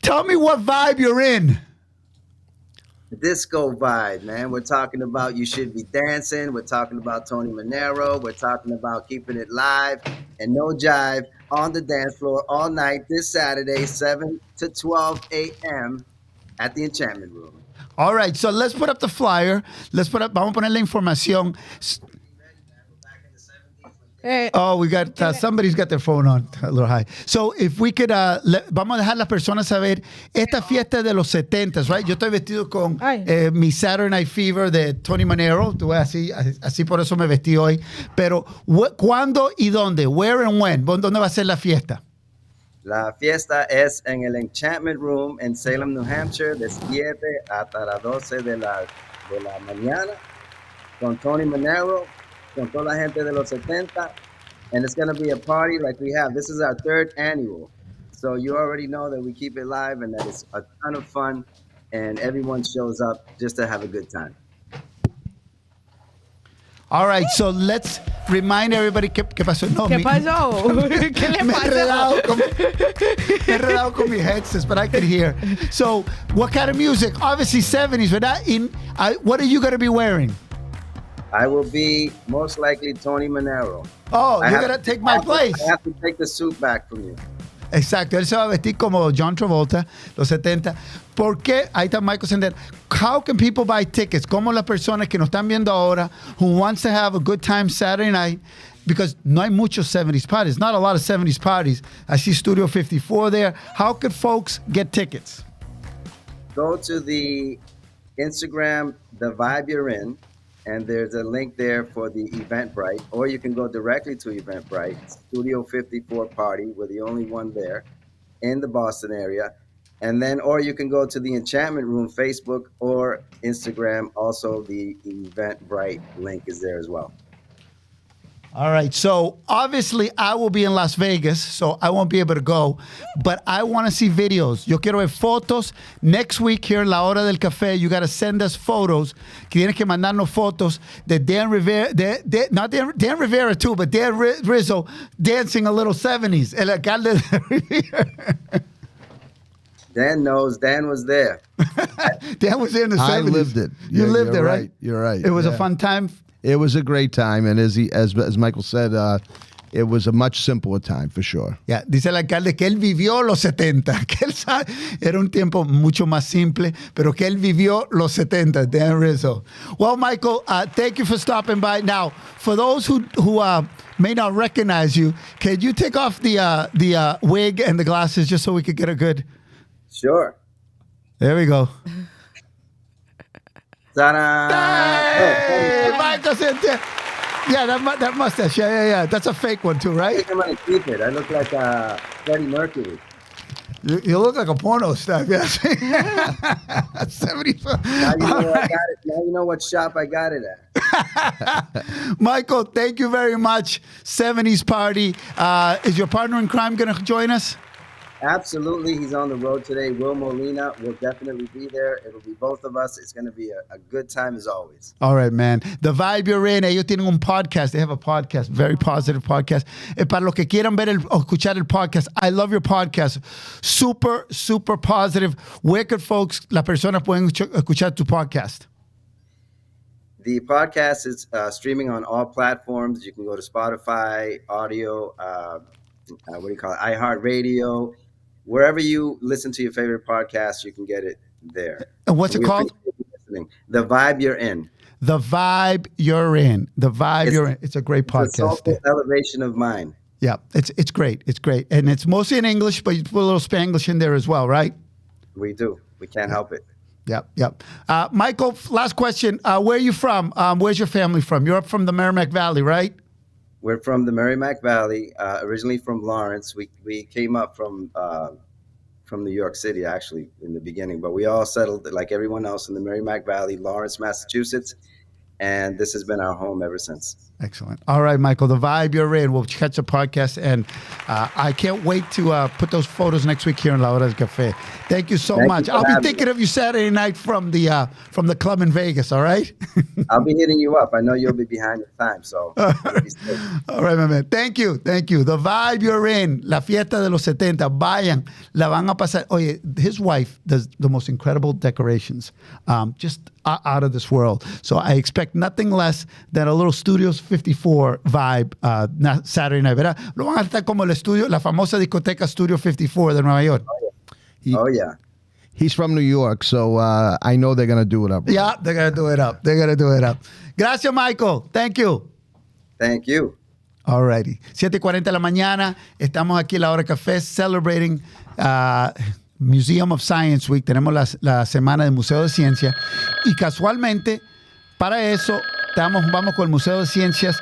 tell me what vibe you're in. Disco vibe, man. We're talking about You Should Be Dancing. We're talking about Tony Manero. We're talking about keeping it live and no jive on the dance floor all night this Saturday, 7 to 12 a.m. at the Enchantment Room. All right, so let's put up the flyer. Vamos a poner la información. We got, somebody's got their phone on a little high. So, if we could, vamos a dejar las personas saber, esta fiesta de los 70s, right? Yo estoy vestido con mi Saturday Night Fever de Tony Manero. Tú ves, así por eso me vestí hoy. Pero, ¿cuándo y dónde? Where and when? ¿Dónde va a ser la fiesta? La fiesta es en el Enchantment Room en Salem, New Hampshire, de 7 hasta las 12 de la mañana, con Tony Manero, con toda la gente de los 70, and it's going to be a party like we have. This is our 3rd annual, so you already know that we keep it live and that it's a ton of fun, and everyone shows up just to have a good time. All right, so let's remind everybody ¿qué pasó? No, ¿Qué pasó? ¿Qué le pasó? Me he enredado con mis headsets, but I could hear. So, what kind of music? Obviously 70s, ¿verdad? What are you going to be wearing? I will be most likely Tony Manero. Oh, you're going to take my place. I have to take the suit back from you. Exacto, él se va a vestir como John Travolta, los 70. ¿Por qué? Ahí está Michael Sender. How can people buy tickets? ¿Cómo las personas que nos están viendo ahora, who wants to have a good time Saturday night, because no hay muchos 70s parties, not a lot of 70s parties. I see Studio 54 there. How could folks get tickets? Go to the Instagram, The Vibe You're In, and there's a link there for the Eventbrite, or you can go directly to Eventbrite, Studio 54 Party. We're the only one there in the Boston area. And then, or you can go to the Enchantment Room Facebook or Instagram. Also, the Eventbrite link is there as well. All right, so obviously I will be in Las Vegas, so I won't be able to go, but I want to see videos. Yo quiero ver fotos. Next week here en la Hora del Café, you got to send us photos. Tienes que mandarnos fotos de Dan Rivera, not Dan Rivera too, but Dan Rizzo dancing a little 70s. El alcalde de Revere. Dan knows. Dan was there. Dan was in the 70s. I lived it. You lived it, right? You're right. It was a fun time. It was a great time, and as Michael said, it was a much simpler time for sure. Yeah, dice el alcalde que él vivió los 70, que él sabe, era un tiempo mucho más simple, pero que él vivió los 70, Dan Rizzo. Well, Michael, thank you for stopping by. Now, for those who may not recognize you, can you take off the wig and the glasses just so we could get a good... Sure. There we go. Ta-da! Hey, Oh, Michael Center. Yeah, that mustache. Yeah. That's a fake one too, I right? think I'm gonna keep it. I look like Freddie Mercury. You look like a porno star. Yeah. 75. Now you know All I right. got it. Now you know what shop I got it at. Michael, thank you very much. 70s party. Is your partner in crime going to join us? Absolutely, he's on the road today. Will Molina will definitely be there. It'll be both of us. It's going to be a good time as always. All right, man. The Vibe You're In, ellos tienen un podcast. They have a podcast, very positive podcast. Para los que quieran ver o escuchar el podcast, I love your podcast. Super, super positive. Where could folks, las personas pueden escuchar tu podcast? The podcast is streaming on all platforms. You can go to Spotify, audio, what do you call it? iHeartRadio. Wherever you listen to your favorite podcast, you can get it there. And what's it called? The Vibe You're In. The Vibe You're In. The Vibe You're In. It's a great It's a podcast. soulful elevation of mind. Yeah, it's great. It's great. And it's mostly in English, but you put a little Spanglish in there as well, right? We do. We can't help it. Yep. Michael, last question. Where are you from? Where's your family from? You're up from the Merrimack Valley, right? We're from the Merrimack Valley, originally from Lawrence. We came up from New York City, actually, in the beginning. But we all settled, like everyone else, in the Merrimack Valley, Lawrence, Massachusetts. And this has been our home ever since. Excellent. All right, Michael, the Vibe You're In. We'll catch the podcast. And I can't wait to put those photos next week here in La Hora del Café. Thank you so Thank much. you for I'll be having thinking me. of you Saturday night from the club in Vegas, all right? I'll be hitting you up. I know you'll be behind the time, so you'll be safe. All right, my man. Thank you. The Vibe You're In, la fiesta de los 70. Vayan, la van a pasar. Oye, his wife does the most incredible decorations, just out of this world. So I expect nothing less than a little Studios 54 vibe Saturday night. ¿Verdad? Lo van a estar como el estudio, la famosa discoteca Studio 54 de Nueva York. Oh, yeah. He's from New York, so I know they're going to do it up. Yeah, they're going to do it up. Gracias, Michael. Thank you. Thank you. All righty. 7:40 de la mañana. Estamos aquí en La Hora del Café celebrating Museum of Science Week. Tenemos la semana del Museo de Ciencias. Y casualmente, para eso, vamos con el Museo de Ciencias.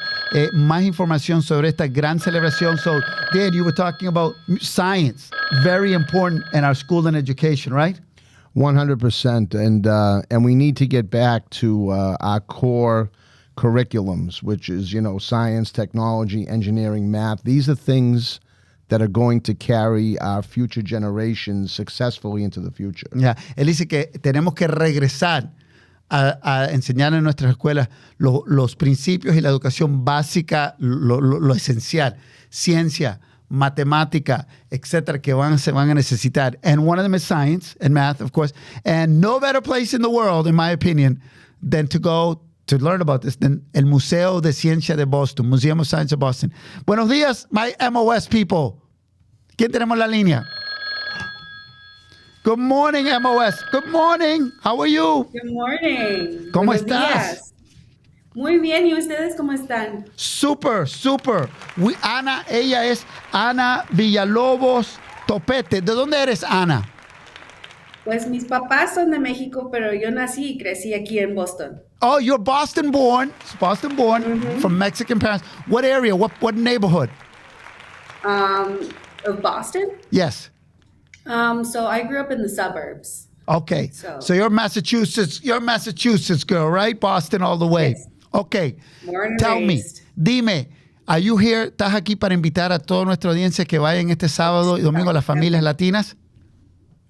Más información sobre esta gran celebración. So, Dan, you were talking about science. Very important in our school and education, right? 100%. And we need to get back to our core curriculums, which is, science, technology, engineering, math. These are things that are going to carry our future generations successfully into the future. Yeah. Él dice que tenemos que regresar a enseñar en nuestras escuelas los principios y la educación básica, lo esencial, ciencia, matemática, etcétera, que se van a necesitar. And one of them is science and math, of course. And no better place in the world, in my opinion, than to go to learn about this than el Museo de Ciencias de Boston, Museum of Science of Boston. Buenos días, my MOS people. ¿Quién tenemos en la línea? Good morning, MOS. Good morning. How are you? Good morning. ¿Cómo Buenos estás? días. Muy bien, ¿y ustedes cómo están? Super. Ella es Ana Villalobos Topete. ¿De dónde eres, Ana? Pues mis papás son de México, pero yo nací y crecí aquí en Boston. Oh, you're Boston born. From Mexican parents. What area? What neighborhood? Of Boston? Yes. So I grew up in the suburbs. Okay. So you're Massachusetts girl, right? Boston all the way. Yes. Okay. Born and Tell me, raised. dime, are you here? ¿Estás aquí para invitar a toda nuestra audiencia que vayan este sábado y domingo a las familias latinas?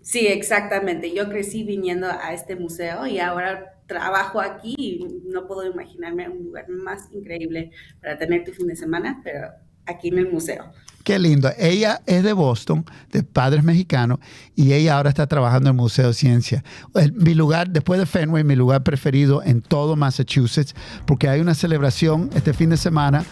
Sí, exactamente. Yo crecí viniendo a este museo y ahora trabajo aquí y no puedo imaginarme un lugar más increíble para tener tu fin de semana, pero aquí en el museo. Qué lindo. Ella es de Boston, de padres mexicanos, y ella ahora está trabajando en el Museo de Ciencias. Mi lugar, después de Fenway, mi lugar preferido en todo Massachusetts, porque hay una celebración este fin de semana,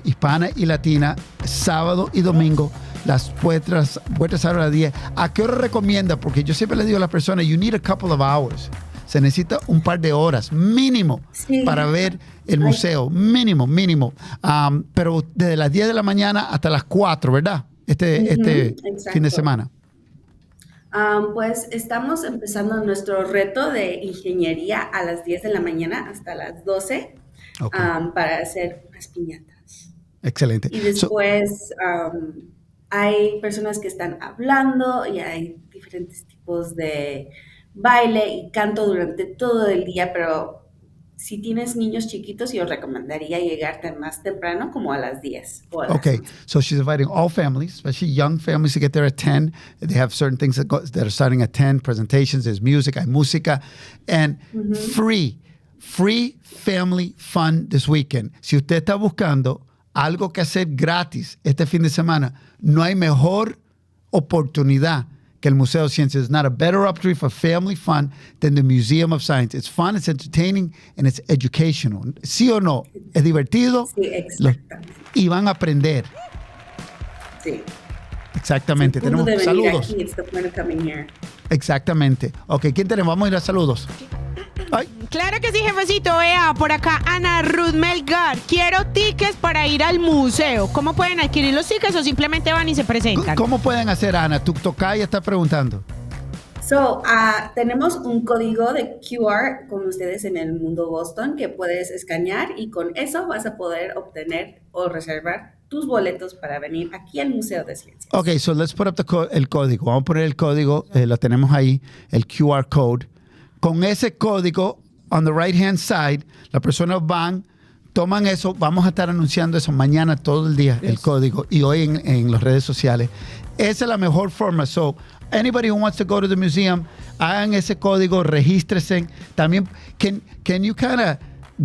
hispana y latina, sábado y domingo. Las puertas abren a las 10. ¿A qué hora recomienda? Porque yo siempre le digo a las personas, you need a couple of hours. Se necesita un par de horas mínimo para ver el museo. Mínimo. Pero desde las 10 de la mañana hasta las 4, ¿verdad? Este fin de semana. Pues estamos empezando nuestro reto de ingeniería a las 10 de la mañana hasta las 12 Okay. para hacer unas piñatas. Excelente. Y después hay personas que están hablando y hay diferentes tipos de baile y canto durante todo el día, pero si tienes niños chiquitos, yo recomendaría llegarte más temprano, como a las 10 o a las Okay, 11. so she's inviting all families, especially young families, to get there at 10. They have certain things that are starting at 10, presentations, there's music, hay música, and free family fun this weekend. Si usted está buscando algo que hacer gratis este fin de semana, no hay mejor oportunidad que el Museo de Ciencias. There's not a better opportunity for family fun than the Museum of Science. It's fun, it's entertaining, and it's educational. ¿Sí o no? Es divertido. Sí, exactamente. Y van a aprender. Sí. Exactamente. El punto Tenemos de venir saludos. aquí, it's the point of coming here. Exactamente. Ok, ¿quién tenemos? Vamos a ir a saludos. Ay, Claro que sí, jefecito. Vea, por acá Ana Ruth Melgar. Quiero tickets para ir al museo. ¿Cómo pueden adquirir los tickets o simplemente van y se presentan? ¿cómo pueden hacer, Ana? Tu tocaya está preguntando. Tenemos un código de QR con ustedes en el Mundo Boston que puedes escanear y con eso vas a poder obtener o reservar tus boletos para venir aquí al Museo de Ciencias. Ok, so let's put up el código. Vamos a poner el código, lo tenemos ahí, el QR code. Con ese código, on the right hand side, las personas van, toman eso, vamos a estar anunciando eso mañana todo el día, el código, y hoy en las redes sociales. Esa es la mejor forma. So, anybody who wants to go to the museum, hagan ese código, regístresen. También, can you kind of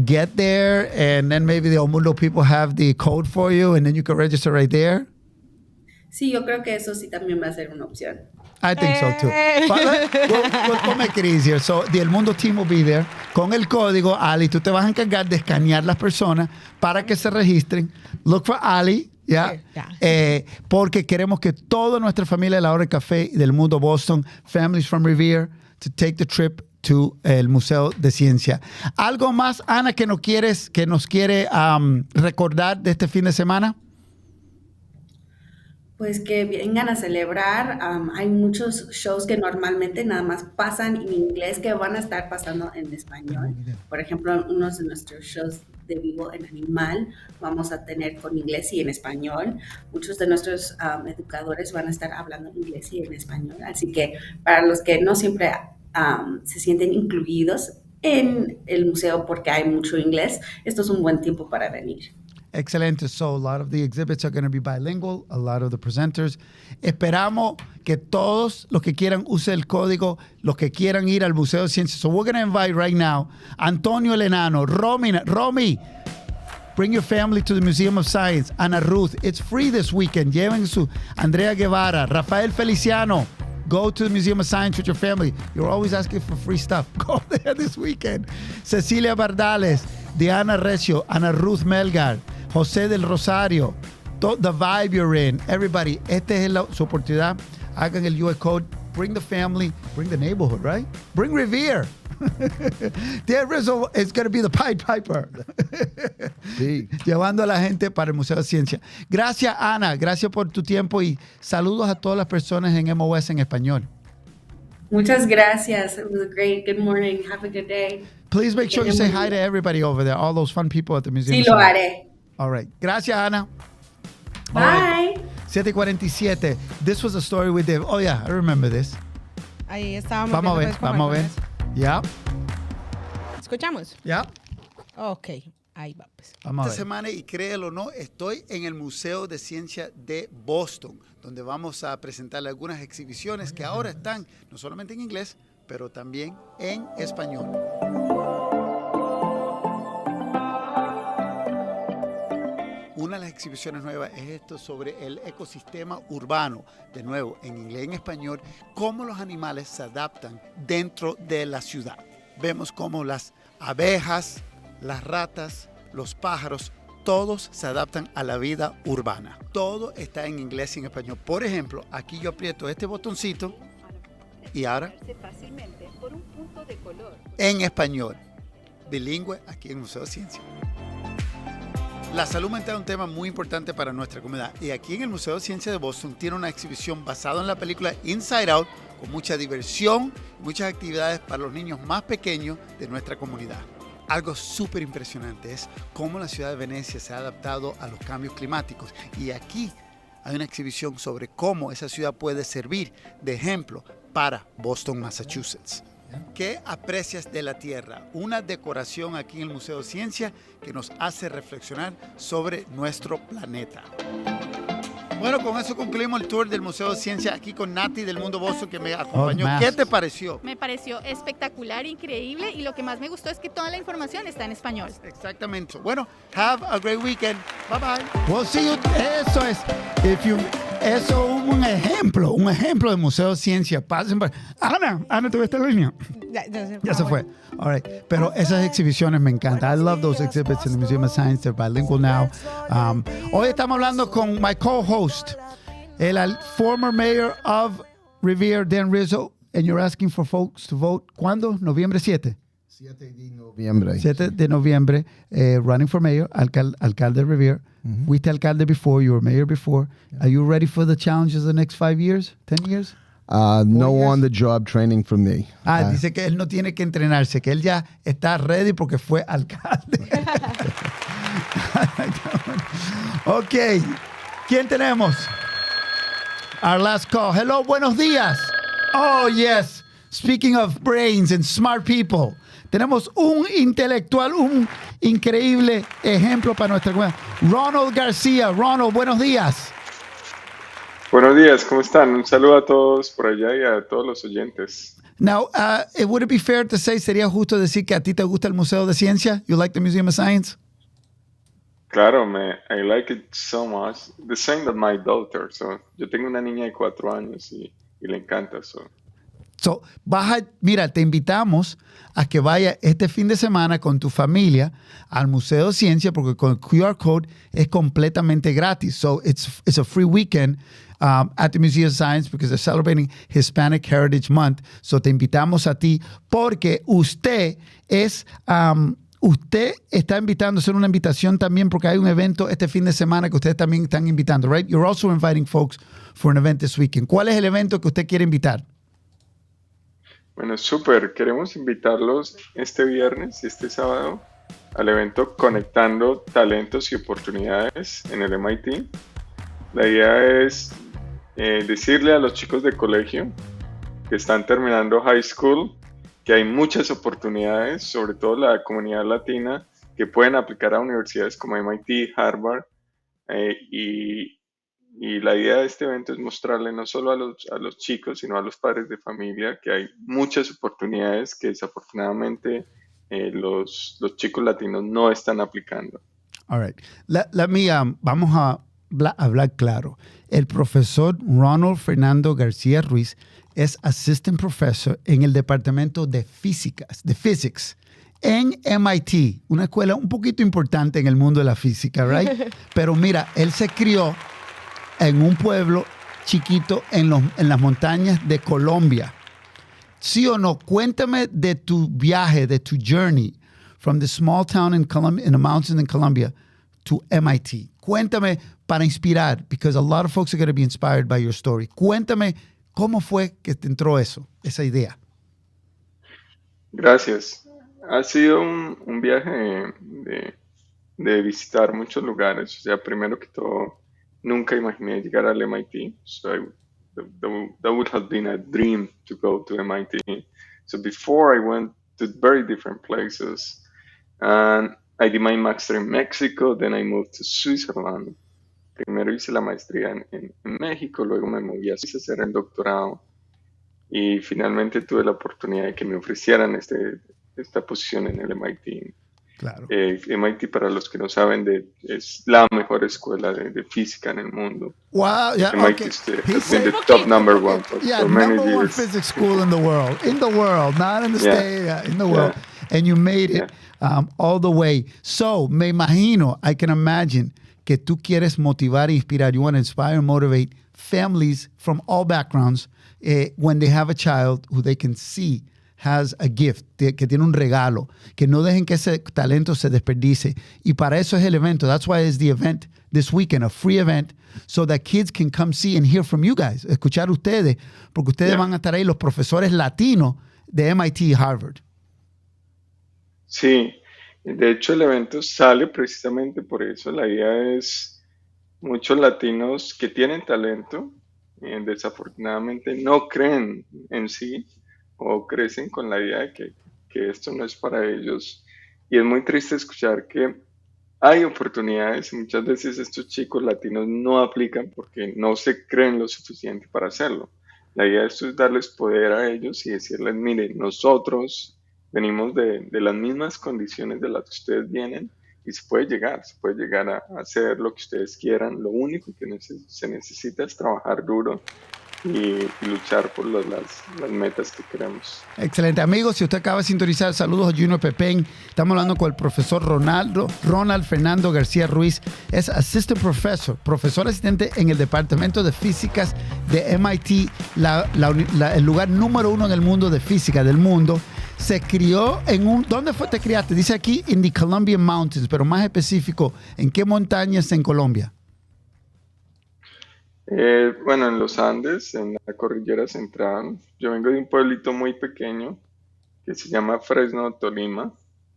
get there and then maybe the Omundo people have the code for you and then you can register right there? Sí, yo creo que eso sí también va a ser una opción. I think so too. We'll make it easier. So, the El Mundo team will be there. Con el código, Ali, tú te vas a encargar de escanear las personas para que se registren. Look for Ali. ¿Ya? Porque queremos que toda nuestra familia de la Hora del Café y del Mundo Boston, families from Revere, to take the trip to el Museo de Ciencia. ¿Algo más, Ana, que nos quiere recordar de este fin de semana? Pues que vengan a celebrar. Hay muchos shows que normalmente nada más pasan en inglés que van a estar pasando en español. Por ejemplo, unos de nuestros shows de vivo en Animal vamos a tener con inglés y en español. Muchos de nuestros educadores van a estar hablando inglés y en español. Así que para los que no siempre se sienten incluidos en el museo porque hay mucho inglés, esto es un buen tiempo para venir. Excelente. So, a lot of the exhibits are going to be bilingual, a lot of the presenters. Esperamos que todos los que quieran use el código, los que quieran ir al Museo de Ciencias. So, we're going to invite right now Antonio el Enano, Romy, bring your family to the Museum of Science. Ana Ruth, it's free this weekend. Lleven su Andrea Guevara, Rafael Feliciano. Go to the Museum of Science with your family. You're always asking for free stuff. Go there this weekend. Cecilia Bardales, Diana Recio, Ana Ruth Melgar, José del Rosario, the vibe you're in. Everybody, esta es su oportunidad. Hagan el US code. Bring the family. Bring the neighborhood, right? Bring Revere. There is going to be the Pied Piper. Sí. Llevando a la gente para el Museo de Ciencias. Gracias, Ana. Gracias por tu tiempo y saludos a todas las personas en MOS en español. Muchas gracias. It was great. Good morning. Have a good day. Please make sure you say hi to everybody over there, all those fun people at the museum. Sí, lo haré. All right. Gracias, Ana. Bye. All right. 7:47. This was a story we did. Oh, yeah, I remember this. Ahí estábamos. Vamos a ver, vamos a ver. Ya. ¿Escuchamos? Ya. Ok, ahí va pues. Vamos a ver. Esta semana, y créelo o no, estoy en el Museo de Ciencias de Boston, donde vamos a presentarle algunas exhibiciones que ahora están no solamente en inglés, pero también en español. Una de las exhibiciones nuevas es esto sobre el ecosistema urbano, de nuevo, en inglés y en español, cómo los animales se adaptan dentro de la ciudad. Vemos cómo las abejas, las ratas, los pájaros, todos se adaptan a la vida urbana. Todo está en inglés y en español. Por ejemplo, aquí yo aprieto este botoncito y ahora en español, bilingüe aquí en el Museo de Ciencias. La salud mental es un tema muy importante para nuestra comunidad y aquí en el Museo de Ciencias de Boston tiene una exhibición basada en la película Inside Out con mucha diversión y muchas actividades para los niños más pequeños de nuestra comunidad. Algo súper impresionante es cómo la ciudad de Venecia se ha adaptado a los cambios climáticos. Y aquí hay una exhibición sobre cómo esa ciudad puede servir de ejemplo para Boston, Massachusetts. ¿Qué aprecias de la Tierra? Una decoración aquí en el Museo de Ciencias que nos hace reflexionar sobre nuestro planeta. Bueno, con eso concluimos el tour del Museo de Ciencias aquí con Nati del Mundo Boston que me acompañó. ¿Qué te pareció? Me pareció espectacular, increíble, y lo que más me gustó es que toda la información está en español. Exactamente. Bueno, have a great weekend. Bye bye. We'll see you. Eso es. Eso es un ejemplo de Museo de Ciencias. Pasen por... Ana, ¿tú ves esta línea? Ya se fue. All right. Pero esas exhibiciones me encantan. I love those exhibits in the Museum of Science. They're bilingual now. Hoy estamos hablando con my co-host, el former mayor of Revere, Dan Rizzo, and you're asking for folks to vote. ¿Cuándo? Noviembre 7. 7 de noviembre. 7 de noviembre, running for mayor, alcalde de Revere. Fuiste alcalde before, you were mayor before. Yeah. Are you ready for the challenges of the next 5 years, 10 years? No on-the-job training for me. Dice que él no tiene que entrenarse, que él ya está ready porque fue alcalde. Ok, ¿quién tenemos? Our last call. Hello, buenos días. Oh, yes. Speaking of brains and smart people, tenemos un intelectual, un increíble ejemplo para nuestra comunidad. Ronald García. Ronald, buenos días. Buenos días, ¿cómo están? Un saludo a todos por allá y a todos los oyentes. Now, would it be fair to say, sería justo decir que a ti te gusta el Museo de Ciencias? You like the Museum of Science? Claro, I like it so much. The same that my daughter. So, yo tengo una niña de 4 años y le encanta. So, mira, te invitamos a que vaya este fin de semana con tu familia al Museo de Ciencias porque con el QR code es completamente gratis. So, it's a free weekend at the Museum of Science because they're celebrating Hispanic Heritage Month. So, te invitamos a ti porque usted está invitando a hacer una invitación también porque hay un evento este fin de semana que ustedes también están invitando, right? You're also inviting folks for an event this weekend. ¿Cuál es el evento que usted quiere invitar? Bueno, súper. Queremos invitarlos este viernes y este sábado al evento Conectando Talentos y Oportunidades en el MIT. La idea es decirle a los chicos de colegio que están terminando high school que hay muchas oportunidades, sobre todo la comunidad latina, que pueden aplicar a universidades como MIT, Harvard, y la idea de este evento es mostrarle no solo a los chicos, sino a los padres de familia que hay muchas oportunidades que desafortunadamente los chicos latinos no están aplicando. All right. Vamos a hablar claro. El profesor Ronald Fernando García Ruiz es assistant professor en el departamento de physics en MIT, una escuela un poquito importante en el mundo de la física, right? Pero mira, él se crió en un pueblo chiquito en las montañas de Colombia. ¿Sí o no? Cuéntame de tu viaje, de tu journey from the small town in Colombia, in the mountains in Colombia to MIT. Cuéntame para inspirar, because a lot of folks are going to be inspired by your story. Cuéntame cómo fue que te entró esa idea. Gracias. Ha sido un viaje de visitar muchos lugares. O sea, primero que todo, nunca imaginé llegar al MIT. So that would have been a dream to go to MIT. So before I went to very different places. And I did my master in Mexico, then I moved to Switzerland. Primero hice la maestría en México, luego me moví a Suiza a hacer el doctorado. Y finalmente tuve la oportunidad de que me ofrecieran esta posición en el MIT. Claro. MIT, para los que no saben, es la mejor escuela de física en el mundo. Wow, yeah, MIT okay. has been the top number one for many number years. One physics school in the world, not in the state, in the world. And you made it all the way. So, me imagino, I can imagine que tú quieres motivar e inspirar. You want to inspire and motivate families from all backgrounds when they have a child who they can see has a gift, que tiene un regalo, que no dejen que ese talento se desperdice. Y para eso es el evento. That's why it's the event this weekend, a free event, so that kids can come see and hear from you guys, escuchar ustedes, porque ustedes van a estar ahí, los profesores latinos de MIT y Harvard. Sí, de hecho el evento sale precisamente por eso. La idea es muchos latinos que tienen talento, desafortunadamente no creen en sí o crecen con la idea de que esto no es para ellos. Y es muy triste escuchar que hay oportunidades y muchas veces estos chicos latinos no aplican porque no se creen lo suficiente para hacerlo. La idea de esto es darles poder a ellos y decirles, miren, nosotros venimos de las mismas condiciones de las que ustedes vienen y se puede llegar a hacer lo que ustedes quieran. Lo único que se necesita es trabajar duro y luchar por las metas que queremos. Excelente. Amigos, si usted acaba de sintonizar, saludos a Junior Pepén. Estamos hablando con el profesor Ronald Fernando García Ruiz. Es assistant profesor asistente en el Departamento de Físicas de MIT, el lugar número 1 en el mundo de física del mundo. Se crió en ¿dónde te criaste? Dice aquí, in the Colombian Mountains, pero más específico, ¿en qué montañas en Colombia? Bueno, en los Andes, en la cordillera central. Yo vengo de un pueblito muy pequeño que se llama Fresno, Tolima.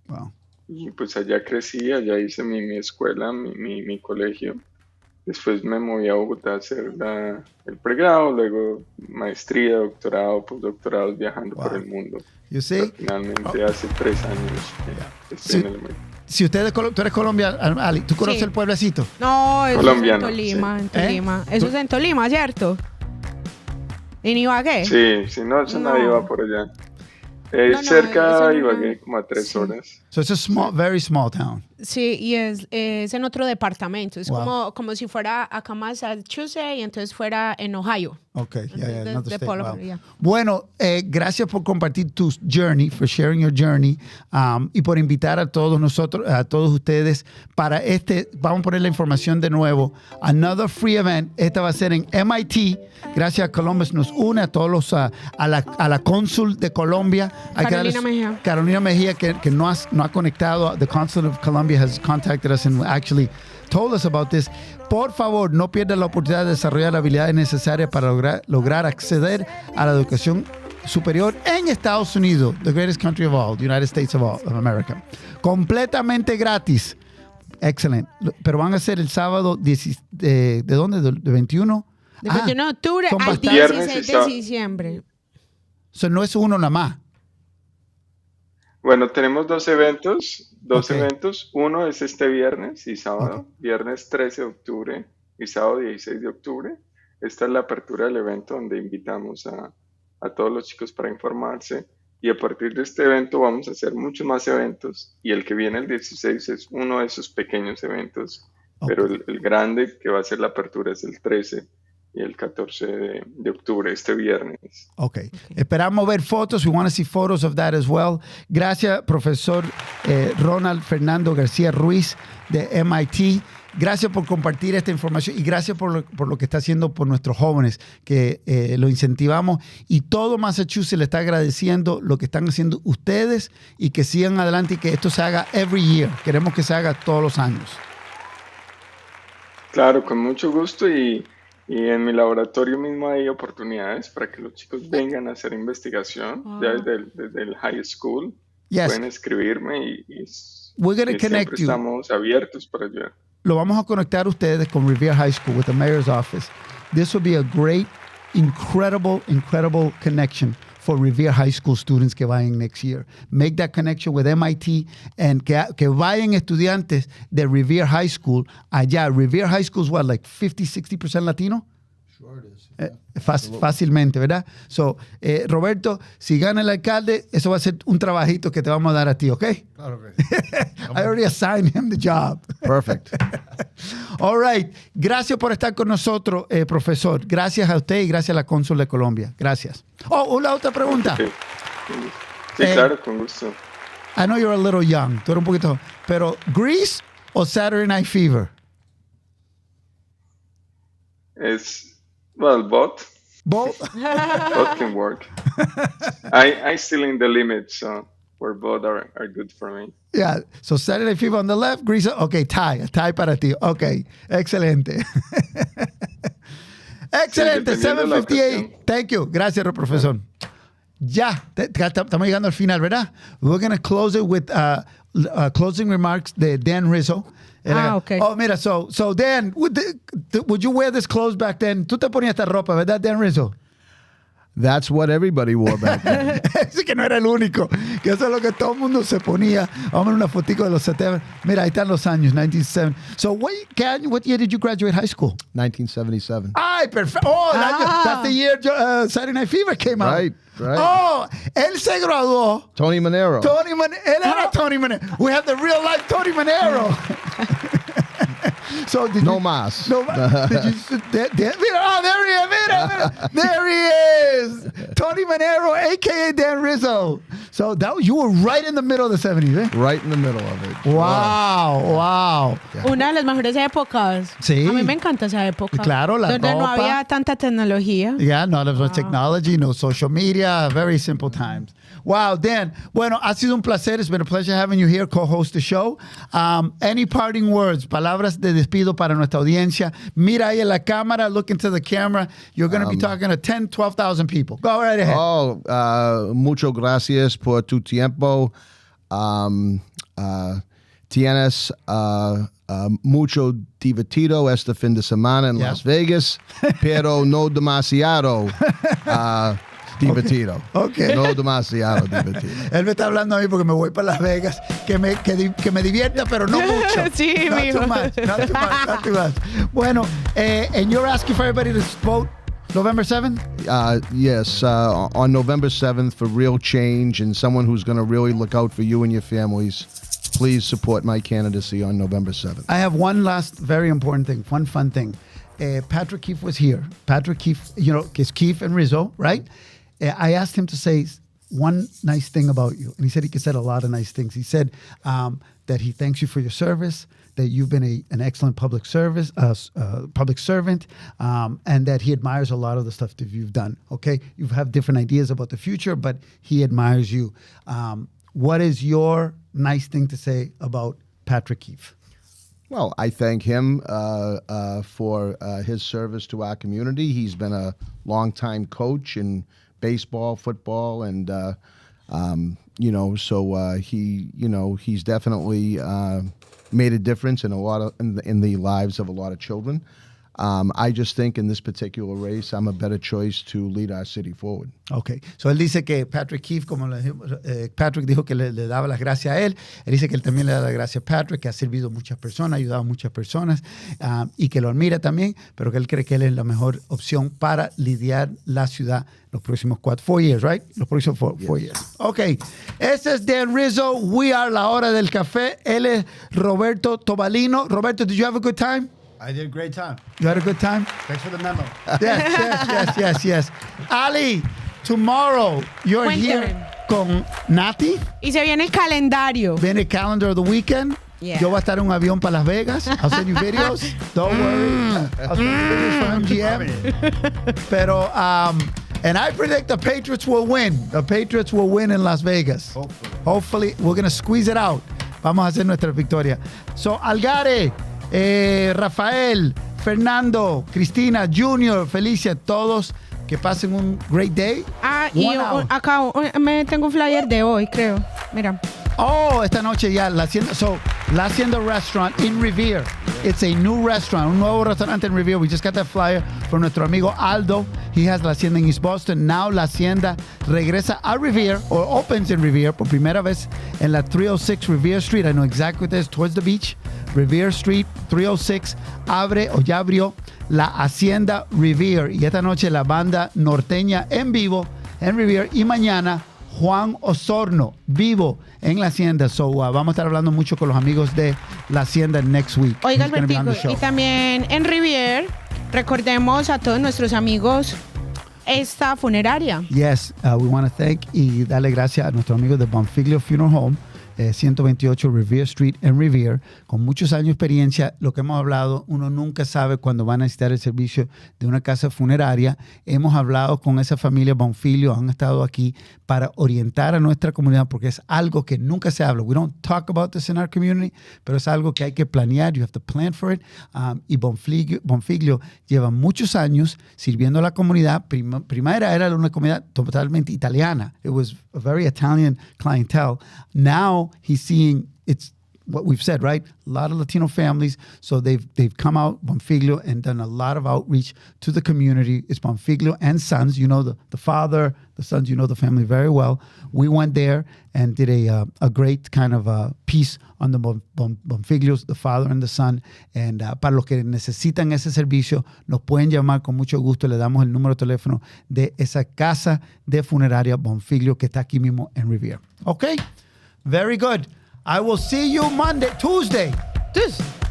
Wow. Y pues allá crecí, allá hice mi escuela, mi colegio. Después me moví a Bogotá a hacer el pregrado, luego maestría, doctorado, postdoctorado, viajando por el mundo. You see? Finalmente hace 3 años que estoy en el medio. Si tú eres colombiano, Ali, ¿tú conoces el pueblecito? No, eso colombiano, es en Tolima, sí. en Tolima. Eso es en Tolima, ¿cierto? ¿En Ibagué? Sí, no, eso nadie va por allá. Cerca de Ibagué, como a 3 horas. So it's a very small town. Sí, y es en otro departamento. Es como si fuera acá Massachusetts y entonces fuera en Ohio. Okay, de Polo, yeah. Bueno, gracias por compartir tu journey, for sharing your journey, y por invitar a todos nosotros, a todos ustedes para vamos a poner la información de nuevo, another free event. Esta va a ser en MIT. Gracias a Columbus nos une a todos a la cónsul de Colombia, Carolina Mejía, que no ha conectado. The Consul of Colombia has contacted us and actually told us about this. Por favor, no pierdan la oportunidad de desarrollar las habilidades necesarias para lograr acceder a la educación superior en Estados Unidos, the greatest country of all, the United States of America. Completamente gratis. Excelente. Pero van a ser el sábado, ¿de dónde? ¿De 21? De 21 de octubre al 16 de diciembre. So no es uno nada más. Bueno, tenemos 2 eventos. Uno es este viernes y sábado, viernes 13 de octubre y sábado 16 de octubre. Esta es la apertura del evento donde invitamos a todos los chicos para informarse. Y a partir de este evento vamos a hacer muchos más eventos. Y el que viene el 16 es uno de esos pequeños eventos. Pero el grande que va a ser la apertura es el 13 y el 14 de octubre, este viernes. Okay. Esperamos ver fotos. We want to see photos of that as well. Gracias, profesor Ronald Fernando García Ruiz de MIT. Gracias por compartir esta información y gracias por lo que está haciendo por nuestros jóvenes, que lo incentivamos. Y todo Massachusetts le está agradeciendo lo que están haciendo ustedes y que sigan adelante y que esto se haga every year. Queremos que se haga todos los años. Claro, con mucho gusto y en mi laboratorio mismo hay oportunidades para que los chicos vengan a hacer investigación ya desde el high school. Yes. Pueden escribirme y siempre estamos abiertos para ayudar. Lo vamos a conectar ustedes con Revere High School, with the mayor's office. This will be a great, incredible connection for Revere High School students que vayan next year. Make that connection with MIT and que vayan estudiantes de Revere High School allá. Revere High School is what, like 50-60% Latino? Sure it is. Fácilmente, ¿verdad? So, Roberto, si gana el alcalde, eso va a ser un trabajito que te vamos a dar a ti, ¿ok? Claro que sí. I already assigned him the job. Perfect. All right. Gracias por estar con nosotros, profesor. Gracias a usted y gracias a la cónsul de Colombia. Gracias. Oh, una otra pregunta. Sí, claro, con gusto. I know you're a little young. Tú eres un poquito... Pero, ¿Grease o Saturday Night Fever? Both. Both? Both can work. I still in the limit, so where both are good for me. Yeah, so Saturday Night Fever on the left, Grisa. Okay, tie para ti. Okay, excelente. Excelente, Sí, dependiendo de la 7:58. ocasión. Thank you. Gracias, profesor. Ya, estamos llegando al final, ¿verdad? We're going to close it with closing remarks de Dan Rizzo. Okay. Oh, mira, so Dan, would you wear this clothes back then? Tú te ponías esta ropa, ¿verdad, Dan Rizzo? That's what everybody wore back then. Es que no era el único, que eso es lo que todo el mundo se ponía. Vamos a ver una fotico de los 70. Mira, ahí están los años, 1970. So what year did you graduate high school? 1977. Ay, perfecto. Oh, that's the year Saturday Night Fever came out. Right. Oh, él se graduó. Tony Manero. Él era Tony Manero. We have the real life Tony Manero. So No más. No más. Mira, there he is. Mira. There he is. Tony Manero, a.k.a. Dan Rizzo. So you were right in the middle of the 70s, eh? Right in the middle of it. Wow. Una de las mejores épocas. Sí. A mí me encanta esa época. Claro, la donde no ropa. había tanta tecnología. Yeah, no technology, no social media, very simple times. Wow, Dan. Bueno, ha sido un placer. It's been a pleasure having you here, co-host the show. Any parting words, palabras de despido para nuestra audiencia? Mira ahí en la cámara, look into the camera. You're going to be talking to 10, 12,000 people. Go right ahead. Muchas gracias por tu tiempo. Tienes mucho divertido este fin de semana en Las Vegas, pero no demasiado divertido. Okay. No demasiado divertido. Él me está hablando a mí porque me voy para Las Vegas, que me divierta, pero no mucho. Sí, not mijo. too much. Bueno, and you're asking for everybody to vote November 7th? Yes, on November 7th for real change and someone who's going to really look out for you and your families. Please support my candidacy on November 7th. I have one last very important thing, one fun thing. Patrick Keefe was here. Patrick Keefe, is Keefe and Rizzo, right? I asked him to say one nice thing about you. And he said he said a lot of nice things. He said that he thanks you for your service, that you've been an excellent public servant, and that he admires a lot of the stuff that you've done, okay? You have different ideas about the future, but he admires you. What is your nice thing to say about Patrick Keefe? Well, I thank him for his service to our community. He's been a longtime coach in baseball, football, and he's definitely made a difference in in the lives of a lot of children. I just think in this particular race, I'm a better choice to lead our city forward. Okay. So él dice que Patrick Keefe, como Patrick dijo que le daba las gracias a él, él dice que él también le da las gracias a Patrick, que ha servido a muchas personas, ha ayudado a muchas personas y que lo admira también, pero que él cree que él es la mejor opción para lidiar la ciudad los próximos 4 years, right? Los próximos 4 years. Okay. Ese es Dan Rizzo. We are La Hora del Café. Él es Roberto Tobalino. Roberto, did you have a good time? I did a great time. You had a good time? Thanks for the memo. Yes. Ali, tomorrow you're Cuénteme. here con Nati. Y se viene el calendario. Viene calendar of the weekend. Yeah. Yo voy a estar en un avión para Las Vegas. I'll send you videos. Don't worry. I'll send you videos from MGM. Pero, and I predict the Patriots will win. The Patriots will win in Las Vegas. Hopefully, we're going to squeeze it out. Vamos a hacer nuestra victoria. So, Algare, Rafael, Fernando, Cristina, Junior, Felicia, todos que pasen un great day. Y acá me tengo un flyer de hoy, creo. Mira. Oh, esta noche ya, La Hacienda Restaurant in Revere. It's a new restaurant, un nuevo restaurante en Revere. We just got that flyer from nuestro amigo Aldo. He has La Hacienda in East Boston. Now La Hacienda regresa a Revere, or opens in Revere por primera vez en la 306 Revere Street. I know exactly what it is, towards the beach. Revere Street, 306, abre o ya abrió La Hacienda Revere. Y esta noche la banda norteña en vivo en Revere. Y mañana Juan Osorno, vivo en La Hacienda. So, vamos a estar hablando mucho con los amigos de La Hacienda next week. Oiga, He's gonna be on the Albertico, show. y también en Revere, recordemos a todos nuestros amigos esta funeraria. Yes, we want to thank y darle gracias a nuestros amigos de Bonfiglio Funeral Home 128 Revere Street en Revere, con muchos años de experiencia. Lo que hemos hablado, uno nunca sabe cuándo van a necesitar el servicio de una casa funeraria. Hemos hablado con esa familia Bonfilio, han estado aquí para orientar a nuestra comunidad, porque es algo que nunca se habla. We don't talk about this in our community, pero es algo que hay que planear. You have to plan for it. Y Bonfiglio lleva muchos años sirviendo a la comunidad. Primero era una comunidad totalmente italiana. It was a very Italian clientele. Now he's seeing, it's what we've said, right? A lot of Latino families. So they've come out, Bonfiglio, and done a lot of outreach to the community. It's Bonfiglio and Sons. You know the father, the sons, you know the family very well. We went there and did a great kind of piece on the Bonfiglios, the father and the son. And para los que necesitan ese servicio, nos pueden llamar con mucho gusto. Le damos el número de teléfono de esa casa de funeraria Bonfiglio que está aquí mismo en Revere. Okay? Very good. I will see you Tuesday.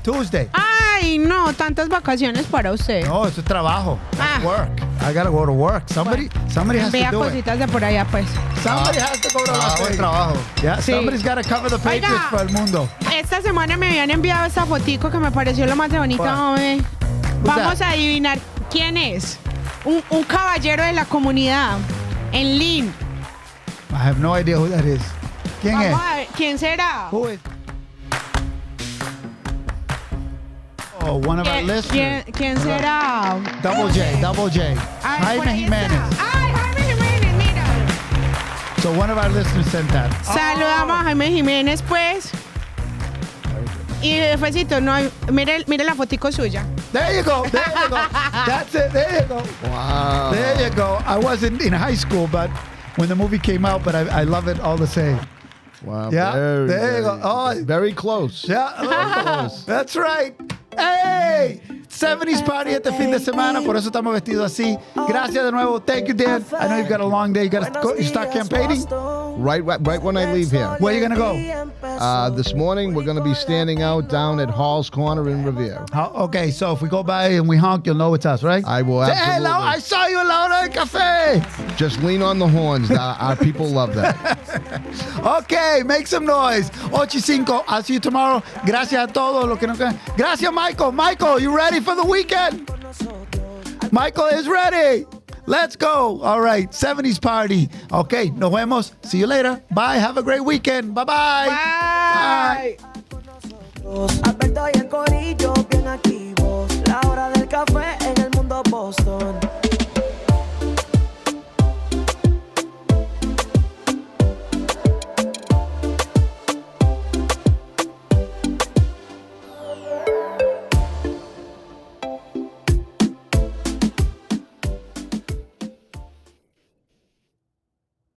Tuesday. Ay, no, tantas vacaciones para usted. No, eso es trabajo. That's work. I gotta go to work. Somebody has Vea to do cositas de por allá, pues. it. Somebody has to go to Las trabajo. Yeah, Sí. somebody's got to cover the Patriots Oiga. for el mundo. Esta semana me habían enviado esta fotico que me pareció lo más de bonita, ¿Cuál? hombre. Vamos that? a adivinar quién es. Un caballero de la comunidad en Lynn. I have no idea who that is. ¿Quién es? Vamos a ver, ¿quién será? Who is? Oh, one of our listeners. ¿Quién será? Double J. Ay, por Jaime ahí Jiménez. está. Ay, Jaime Jiménez, mira. So one of our listeners sent that. Saludamos a Jaime Jiménez, pues. Y despuésito, no, mire la fotico suya. There you go. That's it. There you go. Wow. There you go. I wasn't in high school, but when the movie came out, but I love it all the same. Wow. Yeah, Very, there you go. very- Oh. very close. Yeah, that's right. Hey, 70s party este fin de semana, por eso estamos vestidos así. Gracias de nuevo. Thank you, Dan. I know you've got a long day. You start campaigning. Right when I leave here. Where are you gonna go? This morning we're going to be standing out down at Hall's Corner in Revere. Okay, so if we go by and we honk, you'll know it's us, right? I will Say, hey, absolutely. I saw you in La Hora del Café. Just lean on the horns. Our people love that. Okay, make some noise. 8:05. I'll see you tomorrow. Gracias a todos los que nos quedan. Gracias, Michael. Michael, you ready for the weekend? Michael is ready. Let's go. All right, 70s party. Okay, nos vemos. See you later. Bye. Have a great weekend. Bye-bye. Bye. Alberto y el corillo bien aquí.